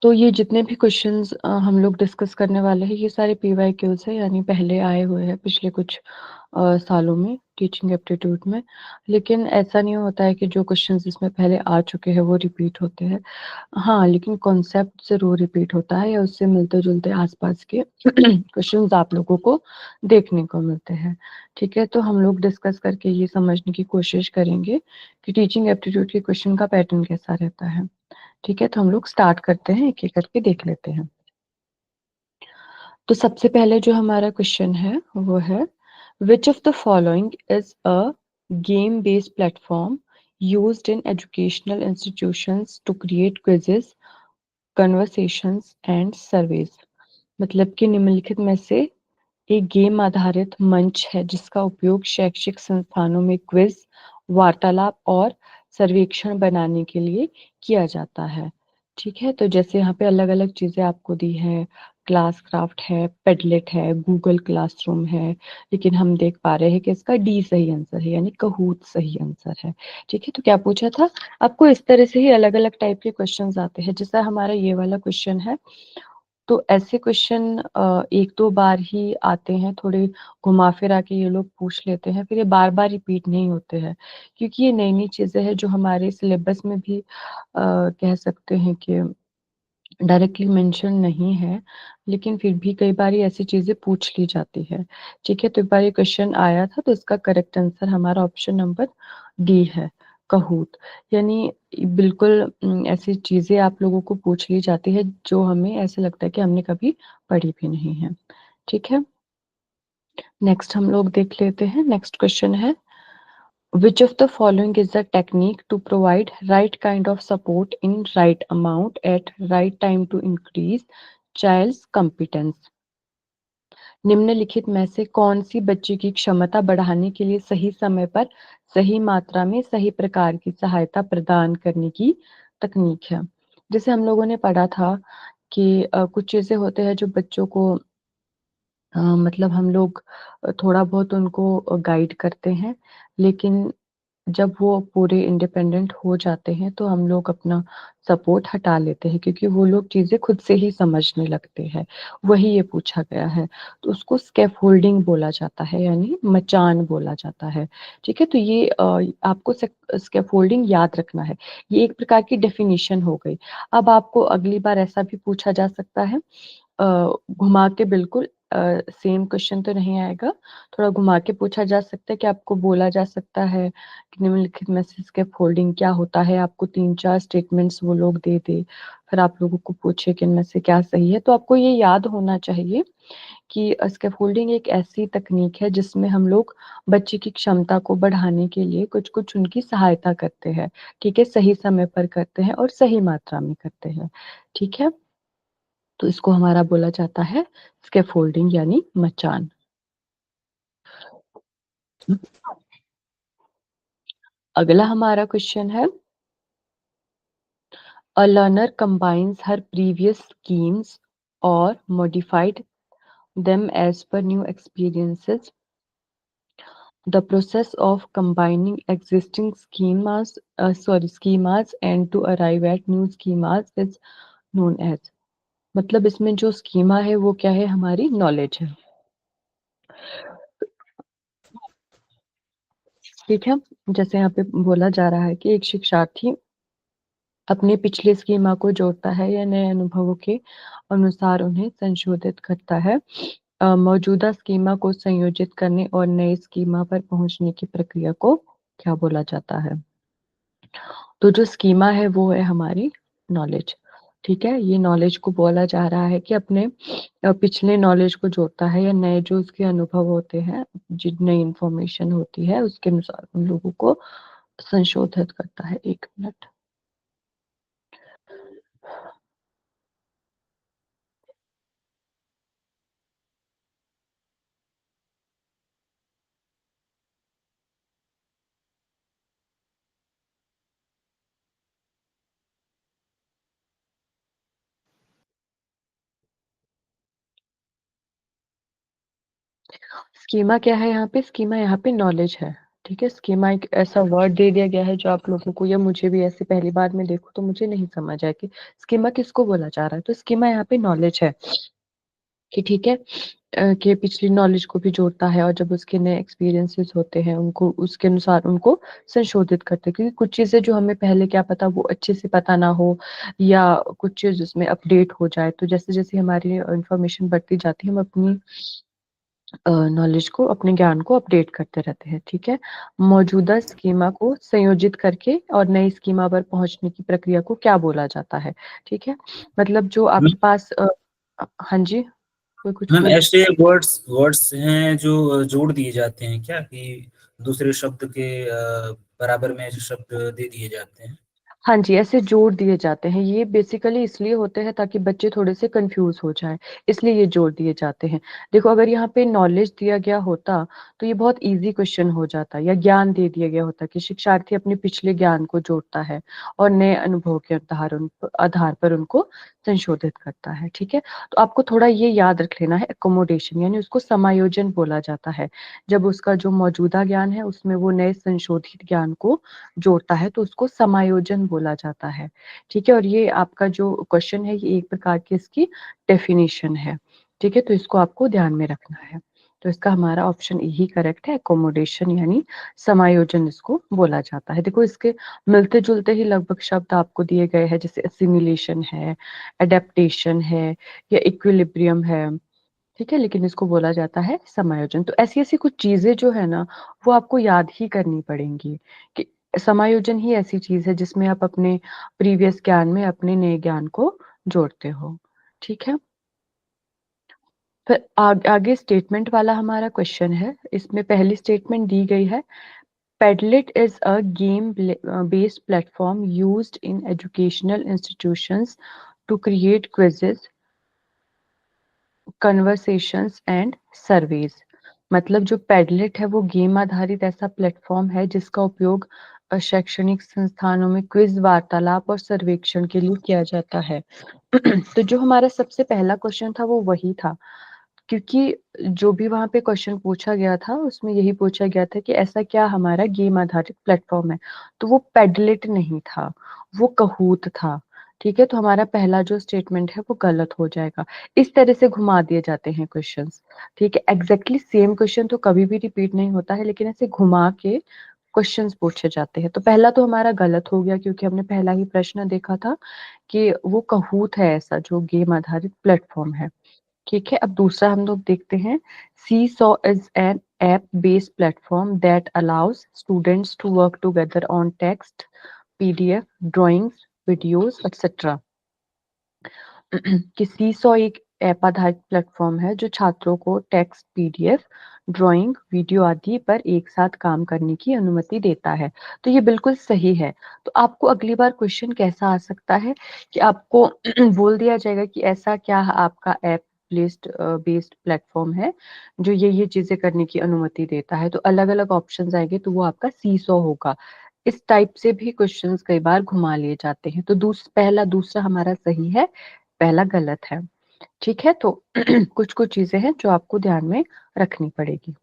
तो ये जितने भी क्वेश्चंस हम लोग डिस्कस करने वाले हैं, ये सारे पीवाईक्यूज है, यानी पहले आए हुए हैं पिछले कुछ सालों में टीचिंग एप्टीट्यूड में। लेकिन ऐसा नहीं होता है कि जो क्वेश्चंस इसमें पहले आ चुके हैं वो रिपीट होते हैं। हाँ, लेकिन कॉन्सेप्ट जरूर रिपीट होता है या उससे मिलते जुलते आसपास के क्वेश्चंस आप लोगों को देखने को मिलते हैं। ठीक है, तो हम लोग डिस्कस करके ये समझने की कोशिश करेंगे कि टीचिंग एप्टीट्यूड के क्वेश्चन का पैटर्न कैसा रहता है। ठीक है, तो हम लोग स्टार्ट करते हैं, एक एक करके देख लेते हैं। तो सबसे पहले जो हमारा क्वेश्चन है वो है, which of the following is a game based platform used in educational institutions to create quizzes, conversations and surveys. मतलब कि निम्नलिखित में से एक गेम आधारित मंच है जिसका उपयोग शैक्षिक संस्थानों में क्विज, वार्तालाप और सर्वेक्षण बनाने के लिए किया जाता है। ठीक है, तो जैसे यहाँ पे अलग अलग चीजें आपको दी है, क्लास क्राफ्ट है, पेडलेट है, गूगल क्लासरूम है, लेकिन हम देख पा रहे हैं कि इसका डी सही आंसर है, यानी कहूत सही आंसर है। ठीक है, तो क्या पूछा था आपको, इस तरह से ही अलग अलग टाइप के क्वेश्चंस आते हैं। जैसा हमारा ये वाला क्वेश्चन है, तो ऐसे क्वेश्चन एक दो बार ही आते हैं, थोड़े घुमा फिरा के ये लोग पूछ लेते हैं, फिर ये बार बार रिपीट नहीं होते हैं, क्योंकि ये नई नई चीजें हैं जो हमारे सिलेबस में भी कह सकते हैं कि डायरेक्टली मेंशन नहीं है, लेकिन फिर भी कई बार ऐसी चीजें पूछ ली जाती है। ठीक है, तो एक बार ये क्वेश्चन आया था, तो इसका करेक्ट आंसर हमारा ऑप्शन नंबर डी है, कहूत। यानी बिल्कुल ऐसी चीजें आप लोगों को पूछ ली जाती है जो हमें ऐसे लगता है कि हमने कभी पढ़ी भी नहीं है। ठीक है, नेक्स्ट हम लोग देख लेते हैं। नेक्स्ट क्वेश्चन है, which of the following is the technique to provide right kind of support in right amount at right time to increase child's competence? निम्नलिखित में से कौन सी बच्चे की क्षमता बढ़ाने के लिए सही समय पर, सही मात्रा में, सही प्रकार की सहायता प्रदान करने की तकनीक है? जैसे हम लोगों ने पढ़ा था कि कुछ चीजें होते हैं जो बच्चों को मतलब हम लोग थोड़ा बहुत उनको गाइड करते हैं, लेकिन जब वो पूरे इंडिपेंडेंट हो जाते हैं तो हम लोग अपना सपोर्ट हटा लेते हैं, क्योंकि वो लोग चीजें खुद से ही समझने लगते हैं। वही ये पूछा गया है, तो उसको स्कैफोल्डिंग बोला जाता है, यानी मचान बोला जाता है। ठीक है, तो ये आपको स्कैफोल्डिंग याद रखना है। ये एक प्रकार की डेफिनेशन हो गई। अब आपको अगली बार ऐसा भी पूछा जा सकता है, घुमा के, बिल्कुल सेम क्वेश्चन तो नहीं आएगा, थोड़ा घुमा के पूछा जा सकता है कि आपको बोला जा सकता है कि निम्नलिखित मैसेज के फोल्डिंग क्या होता है, आपको तीन चार स्टेटमेंट्स वो लोग दे दे, फिर आप लोगों को पूछे कि इनमें से क्या सही है। तो आपको ये याद होना चाहिए कि स्कैफोल्डिंग एक ऐसी तकनीक है जिसमें हम लोग बच्चे की क्षमता को बढ़ाने के लिए कुछ कुछ उनकी सहायता करते हैं। ठीक है, सही समय पर करते हैं और सही मात्रा में करते हैं। ठीक है, तो इसको हमारा बोला जाता है स्कैफोल्डिंग, यानी मचान। अगला हमारा क्वेश्चन है, a learner combines her previous schemes or modified them as per new experiences. The process of combining existing schemas and to arrive at new schemas is known as। मतलब इसमें जो स्कीमा है वो क्या है, हमारी नॉलेज है। ठीक है, जैसे यहाँ पे बोला जा रहा है कि एक शिक्षार्थी अपने पिछले स्कीमा को जोड़ता है या नए अनुभवों के अनुसार उन्हें संशोधित करता है। मौजूदा स्कीमा को संयोजित करने और नए स्कीमा पर पहुंचने की प्रक्रिया को क्या बोला जाता है? तो जो स्कीमा है वो है हमारी नॉलेज। ठीक है, ये नॉलेज को बोला जा रहा है कि अपने पिछले नॉलेज को जोड़ता है या नए जो उसके अनुभव होते हैं, जो नई इंफॉर्मेशन होती है उसके अनुसार उन लोगों को संशोधित करता है। एक मिनट। स्कीमा क्या है यहाँ पे? स्कीमा यहाँ पे नॉलेज है। ठीक है, स्कीमा एक ऐसा वर्ड दे दिया गया है जो आप लोगों को या मुझे भी ऐसे पहली बार में देखो तो मुझे नहीं समझ आया कि स्कीमा किसको बोला जा रहा है। तो स्कीमा यहाँ पे नॉलेज है कि ठीक है, कि पिछली नॉलेज को भी जोड़ता है और जब उसके नए एक्सपीरियंसेस होते हैं उनको उसके अनुसार उनको संशोधित करते हैं, क्योंकि कुछ चीजें जो हमें पहले क्या पता वो अच्छे से पता ना हो या कुछ चीज उसमें अपडेट हो जाए, तो जैसे जैसे हमारी इंफॉर्मेशन बढ़ती जाती है हम अपनी नॉलेज को अपने ज्ञान को अपडेट करते रहते हैं। ठीक है, मौजूदा स्कीमा को संयोजित करके और नई स्कीमा पर पहुंचने की प्रक्रिया को क्या बोला जाता है। ठीक है, मतलब जो आपके पास हाँ जी, कोई कुछ मैम बोल। ऐसे वर्ड्स वर्ड्स हैं जो जोड़ दिए जाते हैं क्या, कि दूसरे शब्द के बराबर में शब्द दे दिए जाते हैं? हाँ जी, ऐसे जोड़ दिए जाते हैं। ये बेसिकली इसलिए होते हैं ताकि बच्चे थोड़े से कंफ्यूज हो जाएं, इसलिए ये जोड़ दिए जाते हैं। देखो अगर यहाँ पे नॉलेज दिया गया होता तो ये बहुत इजी क्वेश्चन हो जाता, या ज्ञान दे दिया गया होता कि शिक्षार्थी अपने पिछले ज्ञान को जोड़ता है और नए अनुभव के आधार पर उनको संशोधित करता है। ठीक है, तो आपको थोड़ा ये याद रख लेना है, एकोमोडेशन यानी उसको समायोजन बोला जाता है। जब उसका जो मौजूदा ज्ञान है उसमें वो नए संशोधित ज्ञान को जोड़ता है तो उसको समायोजन बोला जाता है। ठीक है, और ये आपका जो क्वेश्चन है ये एक प्रकार की इसकी डेफिनेशन है। ठीक है, तो इसको आपको ध्यान में रखना है। तो इसका हमारा ऑप्शन यही करेक्ट है, एकोमोडेशन यानी समायोजन इसको बोला जाता है। देखो इसके मिलते जुलते ही लगभग शब्द आपको दिए गए हैं, जैसे असिमिलेशन है, एडेप्टेशन है या इक्विलिब्रियम है। ठीक है, लेकिन इसको बोला जाता है समायोजन। तो ऐसी ऐसी कुछ चीजें जो है ना वो आपको याद ही करनी पड़ेंगी कि समायोजन ही ऐसी चीज है जिसमें आप अपने प्रीवियस ज्ञान में अपने नए ज्ञान को जोड़ते हो। ठीक है, फिर आगे स्टेटमेंट वाला हमारा क्वेश्चन है। इसमें पहली स्टेटमेंट दी गई है, Padlet is a game-based platform used in educational institutions to create quizzes, conversations and surveys. मतलब जो पैडलेट है वो गेम आधारित ऐसा प्लेटफॉर्म है जिसका उपयोग शैक्षणिक संस्थानों में क्विज, वार्तालाप और सर्वेक्षण के लिए किया जाता है। तो जो हमारा सबसे पहला क्वेश्चन था वो वही था, क्योंकि जो भी वहां पे क्वेश्चन पूछा गया था उसमें यही पूछा गया था कि ऐसा क्या हमारा गेम आधारित प्लेटफॉर्म है। तो वो पेडलेट नहीं था, वो कहूत था। ठीक है, तो हमारा पहला जो स्टेटमेंट है वो गलत हो जाएगा। इस तरह से घुमा दिए जाते हैं क्वेश्चंस। ठीक है, एग्जैक्टली सेम क्वेश्चन तो कभी भी रिपीट नहीं होता है, लेकिन ऐसे घुमा के क्वेश्चंस पूछे जाते हैं। तो पहला तो हमारा गलत हो गया क्योंकि हमने पहला ही प्रश्न देखा था कि वो कहूत है ऐसा जो गेम आधारित प्लेटफॉर्म है। ठीक है, अब दूसरा हम लोग देखते हैं, Seesaw is an app based platform that allows students to work together on text, PDF, drawings, videos etcetera. कि सीसॉ एक ऐप आधारित प्लेटफॉर्म है जो छात्रों को टेक्स्ट, पीडीएफ, ड्राइंग, वीडियो आदि पर एक साथ काम करने की अनुमति देता है। तो ये बिल्कुल सही है। तो आपको अगली बार क्वेश्चन कैसा आ सकता है कि आपको बोल दिया जाएगा कि ऐसा क्या आपका ऐप लिस्ट बेस्ड प्लेटफॉर्म है जो ये चीजें करने की अनुमति देता है, तो अलग अलग ऑप्शंस आएंगे तो वो आपका सीसॉ होगा। इस टाइप से भी क्वेश्चंस कई बार घुमा लिए जाते हैं। तो पहला दूसरा हमारा सही है, पहला गलत है। ठीक है, तो कुछ कुछ चीजें हैं जो आपको ध्यान में रखनी पड़ेगी,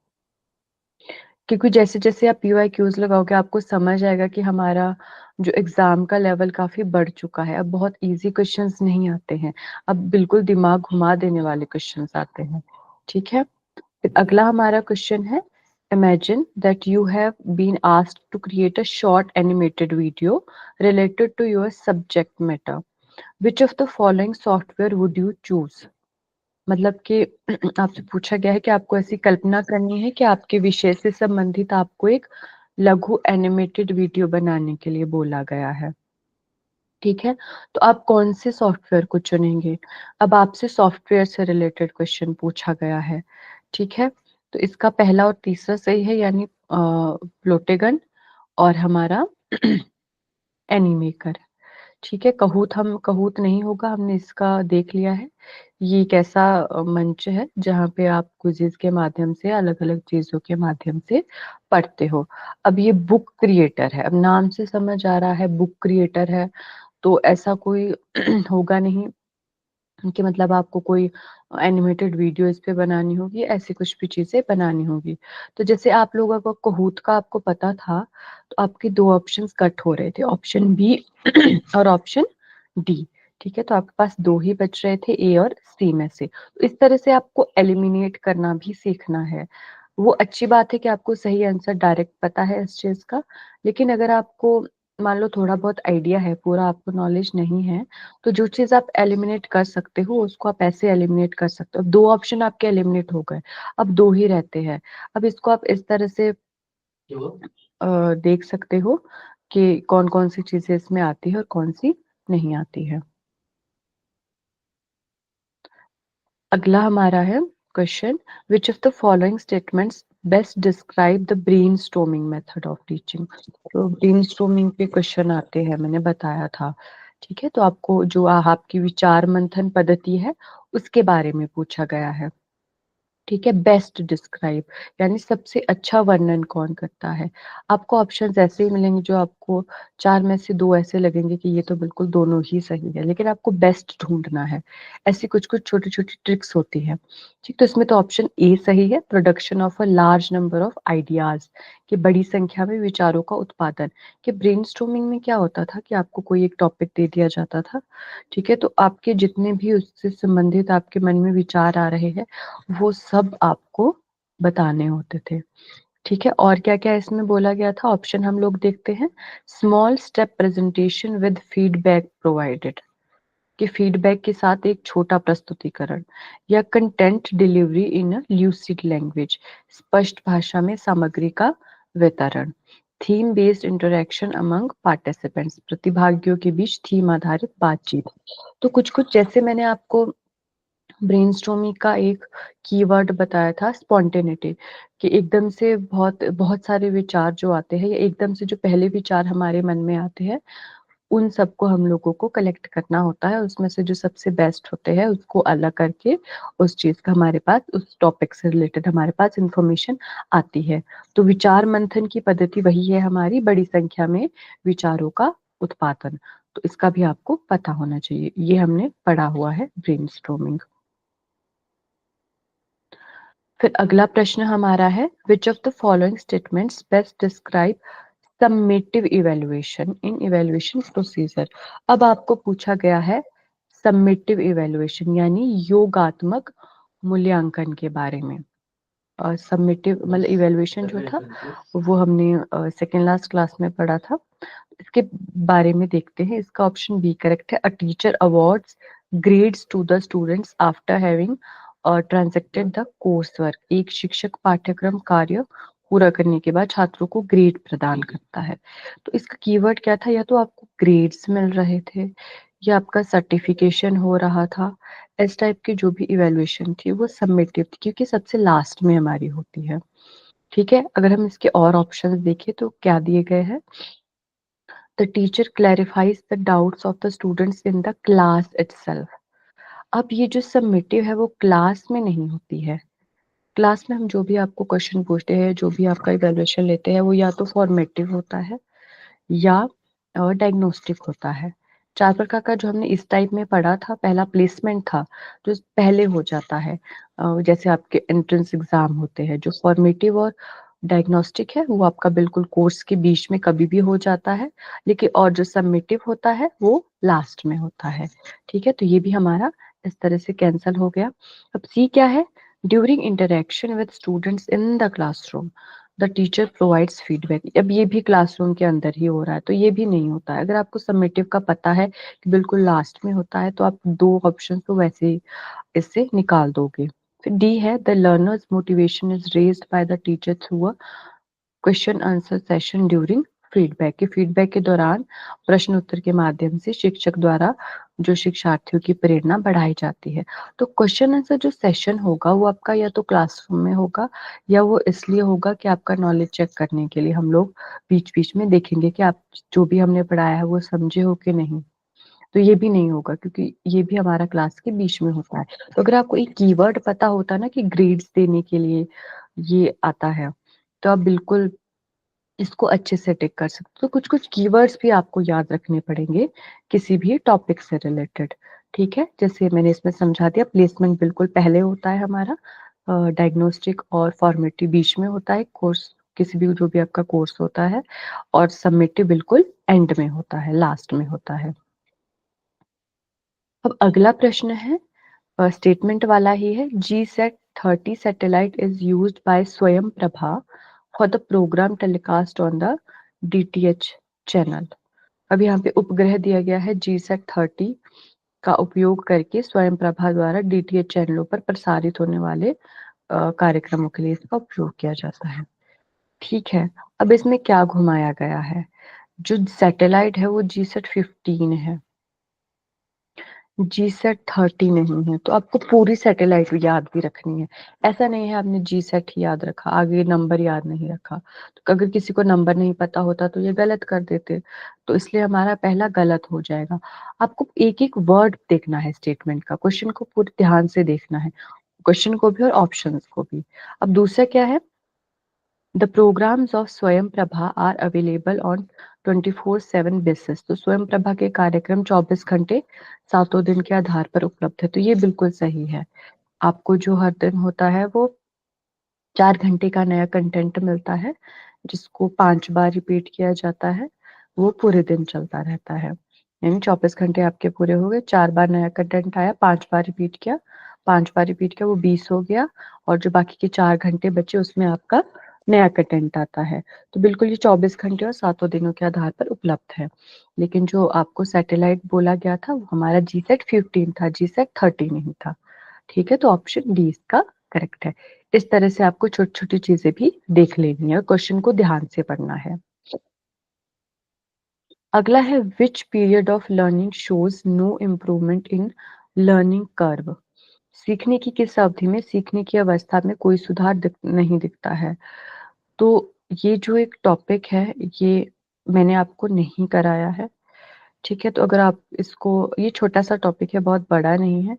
क्योंकि जैसे जैसे आप पीवाई क्यूज लगाओगे आपको समझ आएगा कि हमारा जो एग्जाम का लेवल काफी बढ़ चुका है। अब बहुत इजी क्वेश्चंस नहीं आते हैं, अब बिल्कुल दिमाग घुमा देने वाले क्वेश्चंस आते हैं। ठीक है, फिर अगला हमारा क्वेश्चन है, imagine that you have been asked to create a short animated video related to your subject matter. Which of the following software would you choose? मतलब कि आपसे पूछा गया है कि आपको ऐसी कल्पना करनी है कि आपके विषय से संबंधित आपको एक लघु एनिमेटेड वीडियो बनाने के लिए बोला गया है। ठीक है, तो आप कौन से सॉफ्टवेयर को चुनेंगे? अब आपसे सॉफ्टवेयर से रिलेटेड क्वेश्चन पूछा गया है। ठीक है, तो इसका पहला और तीसरा सही है, यानी प्लोटेगन और हमारा एनीमेकर। ठीक है, कहूत नहीं होगा, हमने इसका देख लिया है। ये एक ऐसा मंच है जहाँ पे आप क्विज़िज़ के माध्यम से अलग-अलग चीज़ों के माध्यम से पढ़ते हो। अब ये बुक क्रिएटर है, अब नाम से समझ आ रहा है बुक क्रिएटर है, तो ऐसा कोई होगा नहीं कि मतलब आपको कोई एनिमेटेड वीडियो इस पे बनानी होगी, ऐसी कुछ भी चीजें बनानी होगी। तो जैसे आप लोगों को कहूत का आपको पता था, तो आपके दो ऑप्शंस कट हो रहे थे, ऑप्शन बी और ऑप्शन डी। ठीक है, तो आपके पास दो ही बच रहे थे, ए और सी में से। तो इस तरह से आपको एलिमिनेट करना भी सीखना है। वो अच्छी बात है कि आपको सही आंसर डायरेक्ट पता है इस चीज का, लेकिन अगर आपको मान लो थोड़ा बहुत आइडिया है, पूरा आपको नॉलेज नहीं है, तो जो चीज आप एलिमिनेट कर सकते हो उसको आप ऐसे एलिमिनेट कर सकते हो। अब दो ऑप्शन आपके एलिमिनेट हो गए, अब दो ही रहते हैं। अब इसको आप इस तरह से देख सकते हो कि कौन कौन सी चीजें इसमें आती है और कौन सी नहीं आती है। अगला हमारा है question, which of the following statements best describe the brain storming method of teaching. तो ब्रेन स्टॉर्मिंग पे क्वेश्चन आते हैं, मैंने बताया था। ठीक है, तो आपको जो आपकी विचार मंथन पद्धति है उसके बारे में पूछा गया है। ठीक है, बेस्ट डिस्क्राइब यानी सबसे अच्छा वर्णन कौन करता है। आपको ऑप्शंस ऐसे ही मिलेंगे जो आपको चार में से दो ऐसे लगेंगे कि ये तो बिल्कुल दोनों ही सही है, लेकिन आपको बेस्ट ढूंढना है। ऐसी कुछ कुछ छोटी छोटी ट्रिक्स होती है। ठीक, तो इसमें तो ऑप्शन ए सही है, production of a large number of ideas, कि बड़ी संख्या में विचारों का उत्पादन। कि ब्रेनस्टॉर्मिंग में क्या होता था कि आपको कोई एक टॉपिक दे दिया जाता था। ठीक है, तो आपके जितने भी उससे संबंधित आपके मन में विचार आ रहे हैं वो सब आपको बताने होते थे। ठीक है, और क्या क्या इसमें बोला गया था, ऑप्शन हम लोग देखते हैं। Small step presentation with feedback provided, कि फीडबैक के साथ एक छोटा प्रस्तुतिकरण, या कंटेंट डिलीवरी इन ल्यूसिड लैंग्वेज, स्पष्ट भाषा में सामग्री का वितरण। Theme based interaction among participants, प्रतिभागियों के बीच थीम आधारित बातचीत। तो कुछ कुछ जैसे मैंने आपको ब्रेनस्टॉर्मिंग का एक कीवर्ड बताया था, स्पॉन्टेनिटी, कि एकदम से बहुत बहुत सारे विचार जो आते हैं या एकदम से जो पहले विचार हमारे मन में आते हैं उन सबको हम लोगों को कलेक्ट करना होता है, उसमें से जो सबसे बेस्ट होते हैं उसको अलग करके उस चीज का हमारे पास उस टॉपिक से रिलेटेड हमारे पास इंफॉर्मेशन आती है। तो विचार मंथन की पद्धति वही है हमारी, बड़ी संख्या में विचारों का उत्पादन। तो इसका भी आपको पता होना चाहिए, ये हमने पढ़ा हुआ है ब्रेनस्टॉर्मिंग। फिर अगला प्रश्न हमारा है, which of the following statements best describe submissive evaluation in evaluation procedure. अब आपको पूछा गया है सबमिटिव इवैल्यूएशन यानी योगात्मक मूल्यांकन के बारे में। और सबमिटिव मतलब इवैल्यूएशन जो था वो हमने सेकेंड लास्ट क्लास में पढ़ा था। इसके बारे में देखते हैं, इसका ऑप्शन बी करेक्ट है। A teacher awards grades to the students after having transacted the course work, एक शिक्षक पाठ्यक्रम कार्य पूरा करने के बाद छात्रों को ग्रेड प्रदान करता है। तो इसका कीवर्ड क्या था, या तो आपको ग्रेड्स मिल रहे थे या आपका सर्टिफिकेशन हो रहा था। इस टाइप की जो भी इवेल्युएशन थी वो सबमिटिव थी, क्योंकि सबसे लास्ट में हमारी होती है। ठीक है, अगर हम इसके और ऑप्शंस देखें तो क्या दिए गए हैं, the teacher clarifies the doubts of the students in the class itself. अब ये जो सबमिटिव है वो क्लास में नहीं होती है। क्लास में हम जो भी आपको क्वेश्चन पूछते हैं, जो भी आपका इवैल्यूएशन लेते हैं, वो या तो फॉर्मेटिव होता है या डायग्नोस्टिक होता है। चार प्रकार का जो हमने इस टाइप में पढ़ा था, पहला प्लेसमेंट था जो पहले हो जाता है, जैसे आपके एंट्रेंस एग्जाम होते हैं। जो फॉर्मेटिव और डायग्नोस्टिक है वो आपका बिल्कुल कोर्स के बीच में कभी भी हो जाता है, लेकिन और जो सबमिटिव होता है वो लास्ट में होता है। ठीक है, तो ये भी हमारा इस तरह से कैंसिल हो गया। अब सी क्या है, during interaction with students in the classroom the teacher provides feedback. अब ये भी क्लासरूम के अंदर ही हो रहा है, तो ये भी नहीं होता है। अगर आपको सबमिटिव का पता है कि बिल्कुल लास्ट में होता है तो आप दो ऑप्शन तो वैसे ही इससे निकाल दोगे। फिर डी है, the learners motivation is raised by the teacher through a question answer session during feedback, के फीडबैक के दौरान प्रश्न उत्तर के माध्यम से शिक्षक द्वारा जो शिक्षार्थियों की प्रेरणा बढ़ाई जाती है। तो क्वेश्चन आंसर जो सेशन होगा वो आपका या तो क्लासरूम में होगा, या वो इसलिए होगा कि आपका नॉलेज चेक करने के लिए हम लोग बीच बीच में देखेंगे कि आप जो भी हमने पढ़ाया है वो समझे हो कि नहीं। तो ये भी नहीं होगा क्योंकि ये भी हमारा क्लास के बीच में होता है। तो अगर आपको एक कीवर्ड पता होता ना कि ग्रेड्स देने के लिए ये आता है, तो आप बिल्कुल इसको अच्छे से टिक कर सकते हो। तो कुछ कुछ कीवर्ड्स भी आपको याद रखने पड़ेंगे किसी भी टॉपिक से रिलेटेड। ठीक है, जैसे मैंने इसमें समझा दिया, प्लेसमेंट बिल्कुल पहले होता है हमारा, डायग्नोस्टिक और फॉर्मेटिव बीच में होता है, कोर्स किसी भी जो भी आपका कोर्स होता है, और सबमिटिव बिल्कुल एंड में होता है, लास्ट में होता है। अब अगला प्रश्न है, स्टेटमेंट वाला ही है, GSAT-30 satellite is used by Swayam Prabha for the program telecast on the DTH channel. अब यहाँ पे उपग्रह दिया गया है GSAT-30 का उपयोग करके स्वयं प्रभा द्वारा DTH चैनलों पर प्रसारित होने वाले कार्यक्रमों के लिए इसका उपयोग किया जाता है। ठीक है, अब इसमें क्या घुमाया गया है, जो सैटेलाइट है वो GSAT-15 है, GSAT-30 नहीं है, तो आपको पूरी सैटेलाइट याद भी रखनी है। ऐसा नहीं है आपने GSAT ही याद रखा, आगे नंबर याद नहीं रखा, तो अगर किसी को नंबर नहीं पता होता तो ये गलत कर देते, तो इसलिए हमारा पहला गलत हो जाएगा। आपको एक एक वर्ड देखना है स्टेटमेंट का, क्वेश्चन को पूरे ध्यान से देखना है, क्वेश्चन को भी और ऑप्शंस को भी। अब दूसरा क्या है, the programs of Swayam Prabha are available on 24/7 basis, तो स्वयं प्रभा के कार्यक्रम 24 घंटे सातों दिन के आधार पर उपलब्ध है, तो ये बिल्कुल सही है। आपको जो हर दिन होता है वो 4 घंटे का नया कंटेंट मिलता है, जिसको 5 बार रिपीट किया जाता है, वो पूरे दिन चलता रहता है। यानी 24 घंटे आपके पूरे हो गए, 4 बार नया कंटेंट आया, 5 बार रिपीट किया, 5 बार रिपीट किया, वो 20 हो गया, और जो बाकी के 4 घंटे बचे उसमें आपका नया कंटेंट आता है। तो बिल्कुल ये 24 घंटे और सातों दिनों के आधार पर उपलब्ध है। लेकिन जो आपको सैटेलाइट बोला गया था वो हमारा GSAT-15 था, GSAT-30 नहीं था। ठीक है, तो ऑप्शन डी इसका करेक्ट है। इस तरह से आपको छोटी छोटी चीजें भी देख लेनी है और क्वेश्चन को ध्यान से पढ़ना है। अगला है, which period of learning shows no improvement in learning curve, सीखने की किस अवधि में सीखने की अवस्था में कोई सुधार नहीं दिखता है। तो ये जो एक टॉपिक है ये मैंने आपको नहीं कराया है। ठीक है, तो अगर आप इसको, ये छोटा सा टॉपिक है, बहुत बड़ा नहीं है,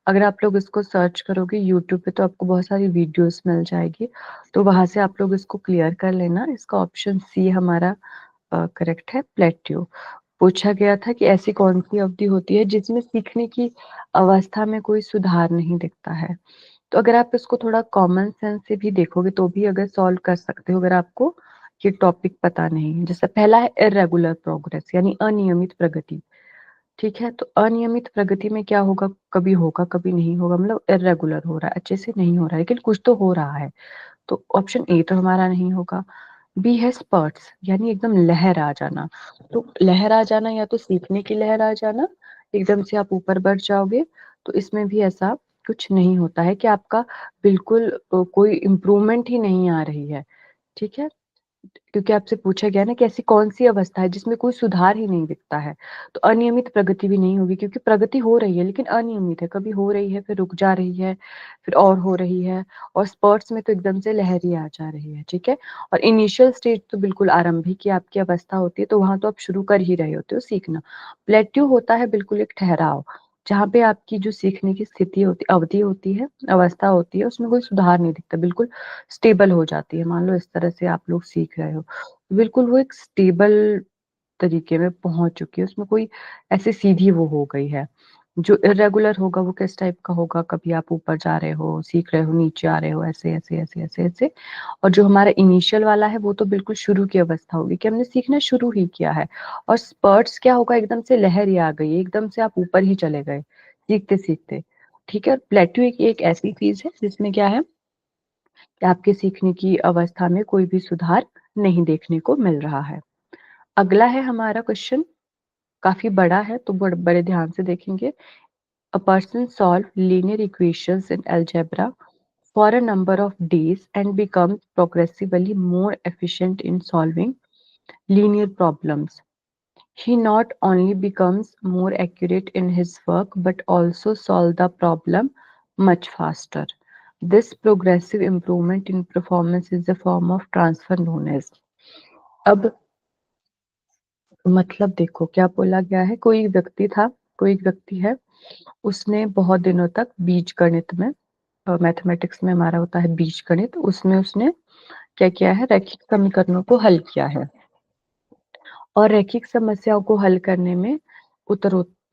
अगर आप लोग इसको सर्च करोगे यूट्यूब पे तो आपको बहुत सारी वीडियोस मिल जाएगी, तो वहां से आप लोग इसको क्लियर कर लेना। इसका ऑप्शन सी हमारा करेक्ट है, प्लेट्यू। पूछा गया था कि ऐसी कौन सी अवधि होती है जिसमें सीखने की अवस्था में कोई सुधार नहीं दिखता है। तो अगर आप इसको थोड़ा कॉमन सेंस से भी देखोगे तो भी अगर सॉल्व कर सकते हो, अगर आपको ये टॉपिक पता नहीं है। जैसे पहला है इरेगुलर प्रोग्रेस, यानी अनियमित प्रगति। ठीक है, तो अनियमित प्रगति में क्या होगा कभी नहीं होगा, मतलब इरेगुलर हो रहा है, अच्छे से नहीं हो रहा है, लेकिन कुछ तो हो रहा है, तो ऑप्शन ए तो हमारा नहीं होगा। बी है स्पर्ट्स, यानी एकदम लहर आ जाना, तो लहर आ जाना या तो सीखने की लहर आ जाना, एकदम से आप ऊपर बढ़ जाओगे, तो इसमें भी ऐसा कुछ नहीं होता है कि आपका बिल्कुल कोई इम्प्रूवमेंट ही नहीं आ रही है। ठीक है, क्योंकि आपसे पूछा गया ना कि ऐसी कौन सी अवस्था है जिसमें कोई सुधार ही नहीं दिखता है, तो अनियमित प्रगति भी नहीं होगी, क्योंकि प्रगति हो रही है लेकिन अनियमित है, कभी हो रही है फिर रुक जा रही है, फिर और हो रही है, और स्पर्ट्स में तो एकदम से लहर ही आ जा रही है। ठीक है, और इनिशियल स्टेज तो बिल्कुल आरंभिक की आपकी अवस्था होती है, तो वहां तो आप शुरू कर ही रहे होते हो सीखना। प्लेट्यू होता है बिल्कुल एक ठहराव, जहाँ पे आपकी जो सीखने की स्थिति होती, अवधि होती है, अवस्था होती है, उसमें कोई सुधार नहीं दिखता, बिल्कुल स्टेबल हो जाती है। मान लो इस तरह से आप लोग सीख रहे हो, बिल्कुल वो एक स्टेबल तरीके में पहुंच चुकी है, उसमें कोई ऐसे सीधी वो हो गई है। जो इरेगुलर होगा वो किस टाइप का होगा, कभी आप ऊपर जा रहे हो, सीख रहे हो, नीचे आ रहे हो, ऐसे ऐसे ऐसे ऐसे ऐसे। और जो हमारा इनिशियल वाला है वो तो बिल्कुल शुरू की अवस्था होगी कि हमने सीखना शुरू ही किया है। और स्पर्ट्स क्या होगा, एकदम से लहर ही आ गई, एकदम से आप ऊपर ही चले गए सीखते सीखते। ठीक है, प्लेट्यू एक ऐसी चीज है जिसमें क्या है कि आपके सीखने की अवस्था में कोई भी सुधार नहीं देखने को मिल रहा है। अगला है हमारा क्वेश्चन, काफी बड़ा है तो बड़े ध्यान से देखेंगे। A person solve linear equations in algebra for a number of days and becomes progressively more efficient in solving linear problems. He not only becomes more accurate in his work but also solve the problem much faster. This progressive improvement in performance is a form of transfer known as. अब मतलब देखो क्या बोला गया है, कोई एक व्यक्ति है, उसने बहुत दिनों तक बीज गणित में, मैथमेटिक्स में हमारा होता है बीज गणित, उसमें उसने क्या किया है, रैखिक समीकरणों को हल किया है, और रैखिक समस्याओं को हल करने में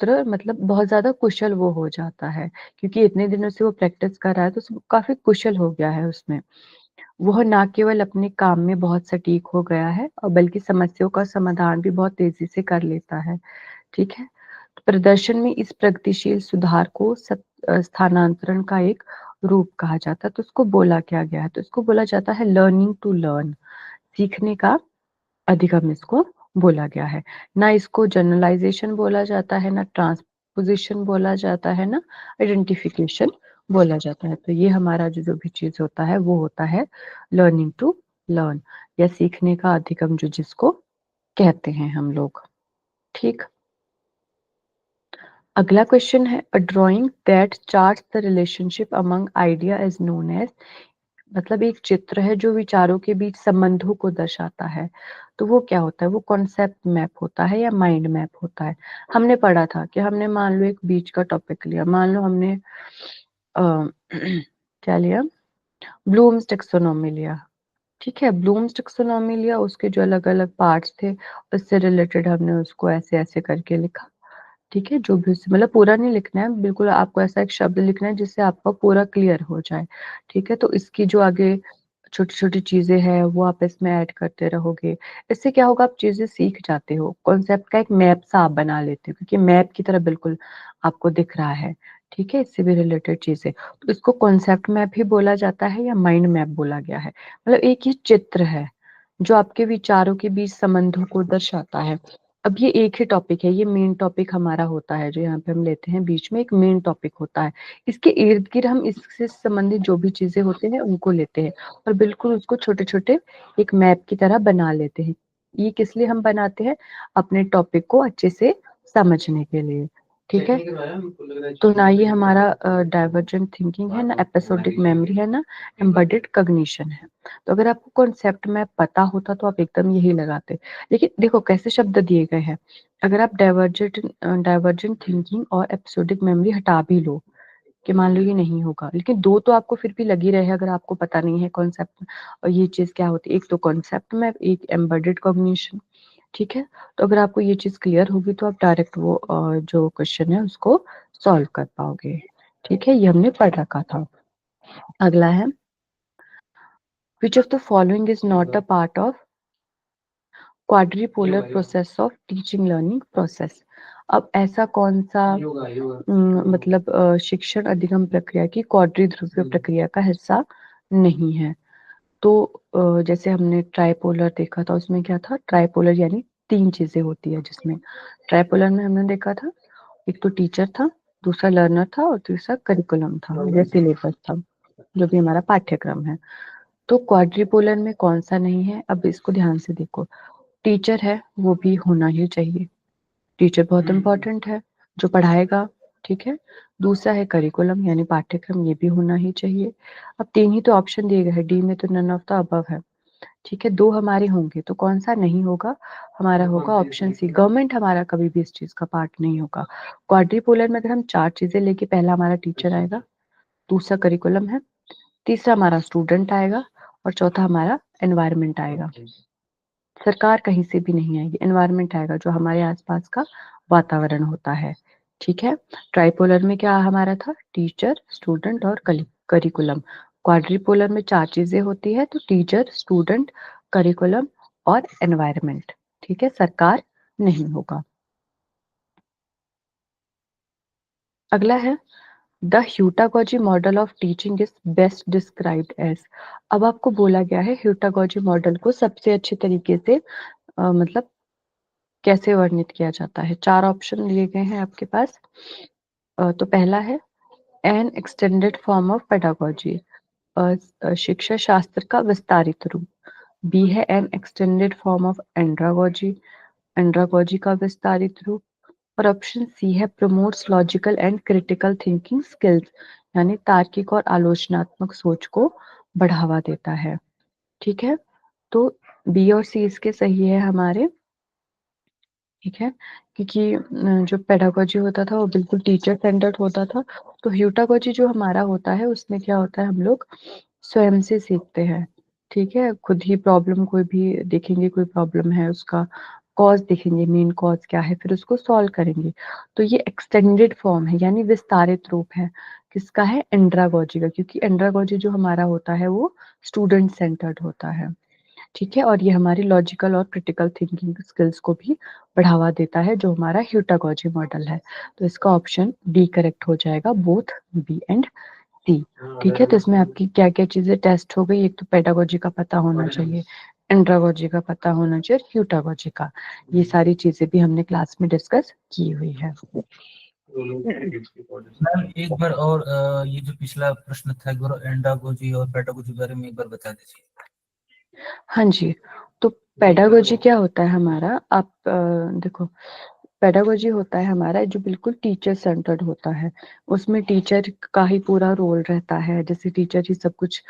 छात्र मतलब बहुत ज्यादा कुशल वो हो जाता है, क्योंकि इतने दिनों से वो प्रैक्टिस कर रहा है तो काफी कुशल हो गया है उसमें। वह ना केवल अपने काम में बहुत सटीक हो गया है और बल्कि समस्याओं का समाधान भी बहुत तेजी से कर लेता है। ठीक है, तो प्रदर्शन में इस प्रगतिशील सुधार को स्थानांतरण का एक रूप कहा जाता है। तो उसको बोला क्या गया है, तो इसको बोला जाता है लर्निंग टू लर्न, सीखने का अधिगम इसको बोला गया है। ना इसको जनरलाइजेशन बोला जाता है, ना ट्रांसपोजिशन बोला जाता है, ना आइडेंटिफिकेशन बोला जाता है। तो ये हमारा जो जो भी चीज होता है वो होता है लर्निंग टू लर्न, या सीखने का अधिगम जो जिसको कहते हैं हम लोग। ठीक, अगला क्वेश्चन है a drawing that charts the relationship among idea is known as, मतलब एक चित्र है जो विचारों के बीच संबंधों को दर्शाता है। तो वो क्या होता है, वो कॉन्सेप्ट मैप होता है या माइंड मैप होता है। हमने पढ़ा था कि हमने मान लो एक बीच का टॉपिक लिया, मान लो हमने क्या लिया, ब्लूम्स टेक्सोनोमी लिया। ठीक है, ब्लूम्स टेक्सोनोमी लिया, उसके जो अलग अलग पार्ट्स थे उससे रिलेटेड हमने उसको ऐसे ऐसे करके लिखा। ठीक है, जो भी उससे मतलब पूरा नहीं लिखना है, बिल्कुल आपको ऐसा एक शब्द लिखना है जिससे आपका पूरा क्लियर हो जाए। ठीक है, तो इसकी जो आगे छोटी छोटी चीजें हैं वो आप इसमें ऐड करते रहोगे। इससे क्या होगा, आप चीजें सीख जाते हो, कॉन्सेप्ट का एक मैप सा आप बना लेते हो, क्योंकि मैप की तरह बिल्कुल आपको दिख रहा है। ठीक है, इससे भी रिलेटेड चीजें, तो इसको कॉन्सेप्ट मैप ही बोला जाता है या माइंड मैप बोला गया है। मतलब एक ये चित्र है जो आपके विचारों के बीच संबंधों को दर्शाता है। अब ये एक ही टॉपिक है, ये मेन टॉपिक हमारा होता है जो यहाँ पे हम लेते हैं, बीच में एक मेन टॉपिक होता है। इसके इर्द गिर्द हम इससे संबंधित जो भी चीजें होते हैं उनको लेते हैं और बिल्कुल उसको छोटे छोटे एक मैप की तरह बना लेते हैं। ये किस लिए हम बनाते हैं, अपने टॉपिक को अच्छे से समझने के लिए। ठीक है, तो ना ये हमारा डाइवर्जेंट थिंकिंग है, ना एपिसोडिक मेमोरी है, ना एम्बेडेड कॉग्निशन है। तो अगर आपको कॉन्सेप्ट मैप पता होता तो आप एकदम यही लगाते। लेकिन देखो कैसे शब्द दिए गए हैं, अगर आप डाइवर्जेंट थिंकिंग और एपिसोडिक मेमोरी हटा भी लो कि मान लो ये नहीं होगा, लेकिन दो तो आपको फिर भी लगी रहे अगर आपको पता नहीं है कॉन्सेप्ट और ये चीज क्या होती है, एक तो कॉन्सेप्ट मैप, एक एम्बेडेड कॉग्निशन। ठीक है, तो अगर आपको ये चीज क्लियर होगी तो आप डायरेक्ट वो जो क्वेश्चन है उसको सॉल्व कर पाओगे। ठीक है, ये हमने पढ़ रखा था। अगला है which of the following is not a part of quadripolar process of teaching learning process. अब ऐसा कौन सा मतलब शिक्षण अधिगम प्रक्रिया की क्वाड्री ध्रुवीय प्रक्रिया का हिस्सा नहीं है। तो जैसे हमने ट्राइपोलर देखा था, उसमें क्या था, ट्राइपोलर यानी तीन चीजें होती है, जिसमें ट्राइपोलर में हमने देखा था एक तो टीचर था, दूसरा लर्नर था और तीसरा करिकुलम था या सिलेबस था, जो भी हमारा पाठ्यक्रम है। तो क्वाड्रिपोलर में कौन सा नहीं है, अब इसको ध्यान से देखो। टीचर है वो भी होना ही चाहिए, टीचर बहुत इंपॉर्टेंट है जो पढ़ाएगा। ठीक है, दूसरा है करिकुलम यानी पाठ्यक्रम, ये भी होना ही चाहिए। अब तीन ही तो ऑप्शन दिए गए हैं, डी में तो नन ऑफ द अबव है। ठीक है, दो हमारे होंगे तो कौन सा नहीं होगा, हमारा होगा ऑप्शन सी, गवर्नमेंट हमारा कभी भी इस चीज का पार्ट नहीं होगा। क्वाड्रिपोलर में अगर हम चार चीजें लेके, पहला हमारा टीचर आएगा, दूसरा करिकुलम है, तीसरा हमारा स्टूडेंट आएगा और चौथा हमारा एनवायरमेंट आएगा। सरकार कहीं से भी नहीं आएगी, एनवायरमेंट आएगा जो हमारे आसपास का वातावरण होता है। ठीक है, ट्राइपोलर में क्या हमारा था, टीचर, स्टूडेंट और करिकुलम। क्वाड्रिपोलर में चार चीजें होती है, तो टीचर, स्टूडेंट, करिकुलम और एनवायरमेंट। ठीक है, सरकार नहीं होगा। अगला है the heutagogy model of teaching is best described as. अब आपको बोला गया है ह्यूटागोजी मॉडल को सबसे अच्छे तरीके से मतलब कैसे वर्णित किया जाता है। चार ऑप्शन दिए गए हैं आपके पास। तो पहला है N extended form of pedagogy, शिक्षा शास्त्र का विस्तारित रूप। बी है N extended form of andragogy, andragogy का विस्तारित रूप। और ऑप्शन सी है promotes logical and critical thinking skills, यानी तार्किक और आलोचनात्मक सोच को बढ़ावा देता है। ठीक है, तो बी और सी इसके सही है हमारे। ठीक है, क्योंकि जो पेडागोजी होता था वो बिल्कुल टीचर सेंटर्ड होता था। तो ह्यूटागोजी जो हमारा होता है उसमें क्या होता है, हम लोग स्वयं से सीखते हैं। ठीक है, खुद ही प्रॉब्लम कोई भी देखेंगे, कोई प्रॉब्लम है उसका कॉज देखेंगे, मेन कॉज क्या है, फिर उसको सॉल्व करेंगे। तो ये एक्सटेंडेड फॉर्म है, यानी विस्तारित रूप है किसका है, एंड्रागोजी का, क्योंकि एंड्रागोजी जो हमारा होता है वो स्टूडेंट सेंटर्ड होता है। ठीक है, और ये हमारी लॉजिकल और क्रिटिकल थिंकिंग स्किल्स को भी बढ़ावा देता है, जो हमारा ह्यूटागोजी मॉडल है। तो इसका ऑप्शन डी करेक्ट हो जाएगा, बोथ बी एंड सी। ठीक है, तो इसमें आपकी क्या क्या चीजें टेस्ट हो गई, एक तो पेडागोजी का पता होना चाहिए, एंड्रागोजी का पता होना चाहिए, और ह्यूटागोजी का। ये सारी चीजें भी हमने क्लास में डिस्कस की हुई है। मैम एक बार और ये जो पिछला प्रश्न था एंडागोजी और पेडागोजी के बारे में एक बार बता दीजिए। हाँ जी, तो पेडागोजी क्या होता है हमारा, आप देखो, पेडागोजी होता है हमारा जो बिल्कुल टीचर सेंटर्ड होता है। उसमें टीचर का ही पूरा रोल रहता है, जैसे टीचर ही सब कुछ,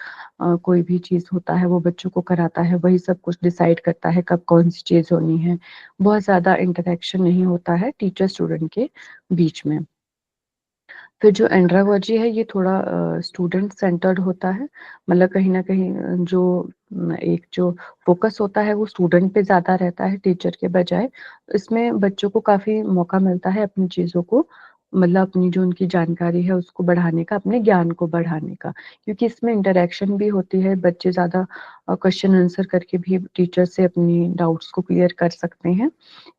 कोई भी चीज होता है वो बच्चों को कराता है, वही सब कुछ डिसाइड करता है कब कौन सी चीज होनी है। बहुत ज्यादा इंटरेक्शन नहीं होता है टीचर स्टूडेंट के बीच में। फिर जो एंड्रागोजी है ये थोड़ा स्टूडेंट सेंटर्ड होता है, मतलब कहीं ना कहीं जो एक जो फोकस होता है वो स्टूडेंट पे ज्यादा रहता है टीचर के बजाय। इसमें बच्चों को काफी मौका मिलता है अपनी चीजों को, मतलब अपनी जो उनकी जानकारी है उसको बढ़ाने का, अपने ज्ञान को बढ़ाने का, क्योंकि इसमें इंटरेक्शन भी होती है, बच्चे ज्यादा क्वेश्चन आंसर करके भी टीचर से अपनी डाउट्स को क्लियर कर सकते हैं,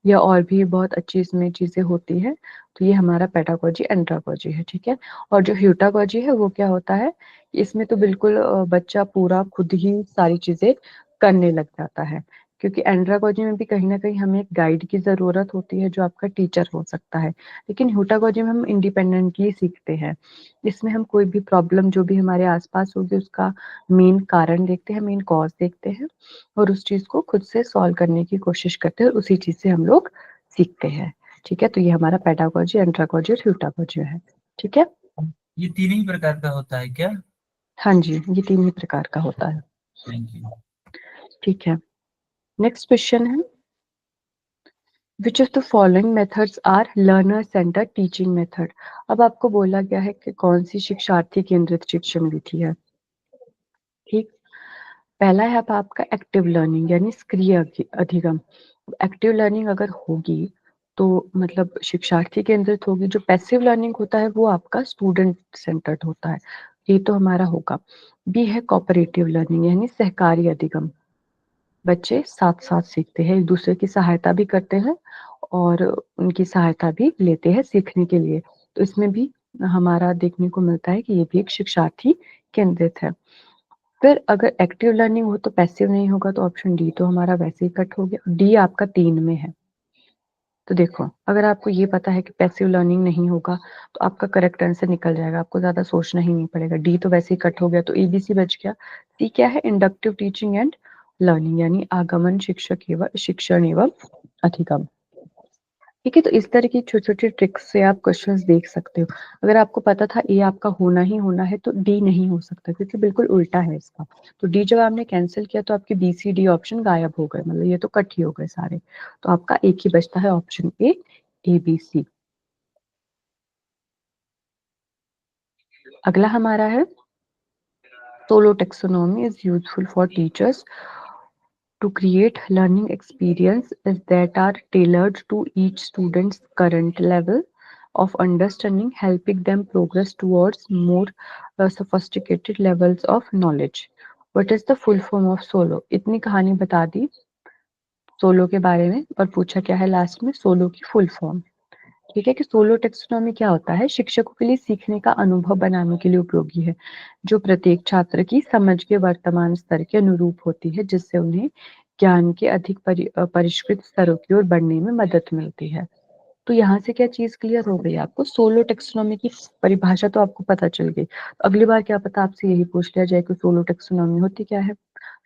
या और भी बहुत अच्छी इसमें चीजें होती है। तो ये हमारा पेडागोजी एंड्रागोजी है। ठीक है, और जो ह्यूटागोजी है वो क्या होता है, इसमें तो बिल्कुल बच्चा पूरा खुद ही सारी चीजें करने लग जाता है, क्योंकि एंड्रागोजी में भी कहीं ना कहीं हमें एक गाइड की जरूरत होती है जो आपका टीचर हो सकता है, लेकिन ह्यूटागोजी में हम इंडिपेंडेंटली सीखते हैं। इसमें हम कोई भी प्रॉब्लम जो भी हमारे आसपास होगी उसका मेन कारण देखते हैं, मेन कॉज देखते हैं, और उस चीज को खुद से सॉल्व करने की कोशिश करते हैं, और उसी चीज से हम लोग सीखते हैं। ठीक है, तो ये हमारा पेडागोजी, एंड्रागोजी और ह्यूटागोजी है। ठीक है, ये तीन ही प्रकार का होता है क्या? हाँ जी, ये तीन ही प्रकार का होता है। Thank you. ठीक है, नेक्स्ट क्वेश्चन है, which of the following methods are learner center teaching method. अब आपको बोला गया है कि कौन सी शिक्षार्थी केंद्रित शिक्षण विधि है। ठीक, पहला है अब आपका एक्टिव लर्निंग यानी सक्रिय अधिगम। एक्टिव लर्निंग अगर होगी तो मतलब शिक्षार्थी केंद्रित होगी, जो पैसिव लर्निंग होता है वो आपका स्टूडेंट सेंटर्ड होता है, ये तो हमारा होगा। बी है कोऑपरेटिव लर्निंग यानी सहकारी अधिगम, बच्चे साथ साथ सीखते हैं, एक दूसरे की सहायता भी करते हैं और उनकी सहायता भी लेते हैं सीखने के लिए। तो इसमें भी हमारा देखने को मिलता है कि ये भी एक शिक्षार्थी केंद्रित है। फिर अगर एक्टिव लर्निंग हो तो पैसिव नहीं होगा, तो ऑप्शन डी तो हमारा वैसे ही कट हो गया, डी आपका 3 में है। तो देखो, अगर आपको ये पता है कि पैसिव लर्निंग नहीं होगा तो आपका करेक्ट आंसर निकल जाएगा, आपको ज्यादा सोचना ही नहीं पड़ेगा, डी तो वैसे ही कट हो गया, तो एबीसी बच गया। सी क्या है, इंडक्टिव टीचिंग एंड लर्निंग यानी आगमन शिक्षक एवं शिक्षण एवं अधिगम। ठीक है, तो इस तरह की छोटी छोटी ट्रिक्स से आप क्वेश्चंस देख सकते हो। अगर आपको पता था ए आपका होना ही होना है तो डी नहीं हो सकता, क्योंकि बिल्कुल उल्टा है इसका। तो डी जब आपने कैंसिल किया तो आपके बी सी डी ऑप्शन गायब हो गए, मतलब ये तो कट ही हो गए सारे। तो आपका एक ही बचता है, ऑप्शन ए बी सी। अगला हमारा है, solo taxonomy is useful for teachers to create learning experiences that are tailored to each student's current level of understanding, helping them progress towards more sophisticated levels of knowledge. What is the full form of solo? इतनी कहानी बता दी solo के बारे में, और पूछा क्या है लास्ट में, सोलो की फुल फॉर्म। ठीक है, कि सोलो टेक्सोनॉमी क्या होता है, शिक्षकों के लिए सीखने का अनुभव बनाने के लिए उपयोगी है, जो प्रत्येक छात्र की समझ के वर्तमान स्तर के अनुरूप होती है, जिससे उन्हें ज्ञान के अधिक परिष्कृत स्तरों की ओर बढ़ने में मदद मिलती है। तो यहाँ से क्या चीज क्लियर हो गई आपको, सोलो टेक्सोनॉमी की परिभाषा तो आपको पता चल गई। अगली बार क्या पता आपसे यही पूछ लिया जाए कि सोलो टेक्सोनॉमी होती क्या है,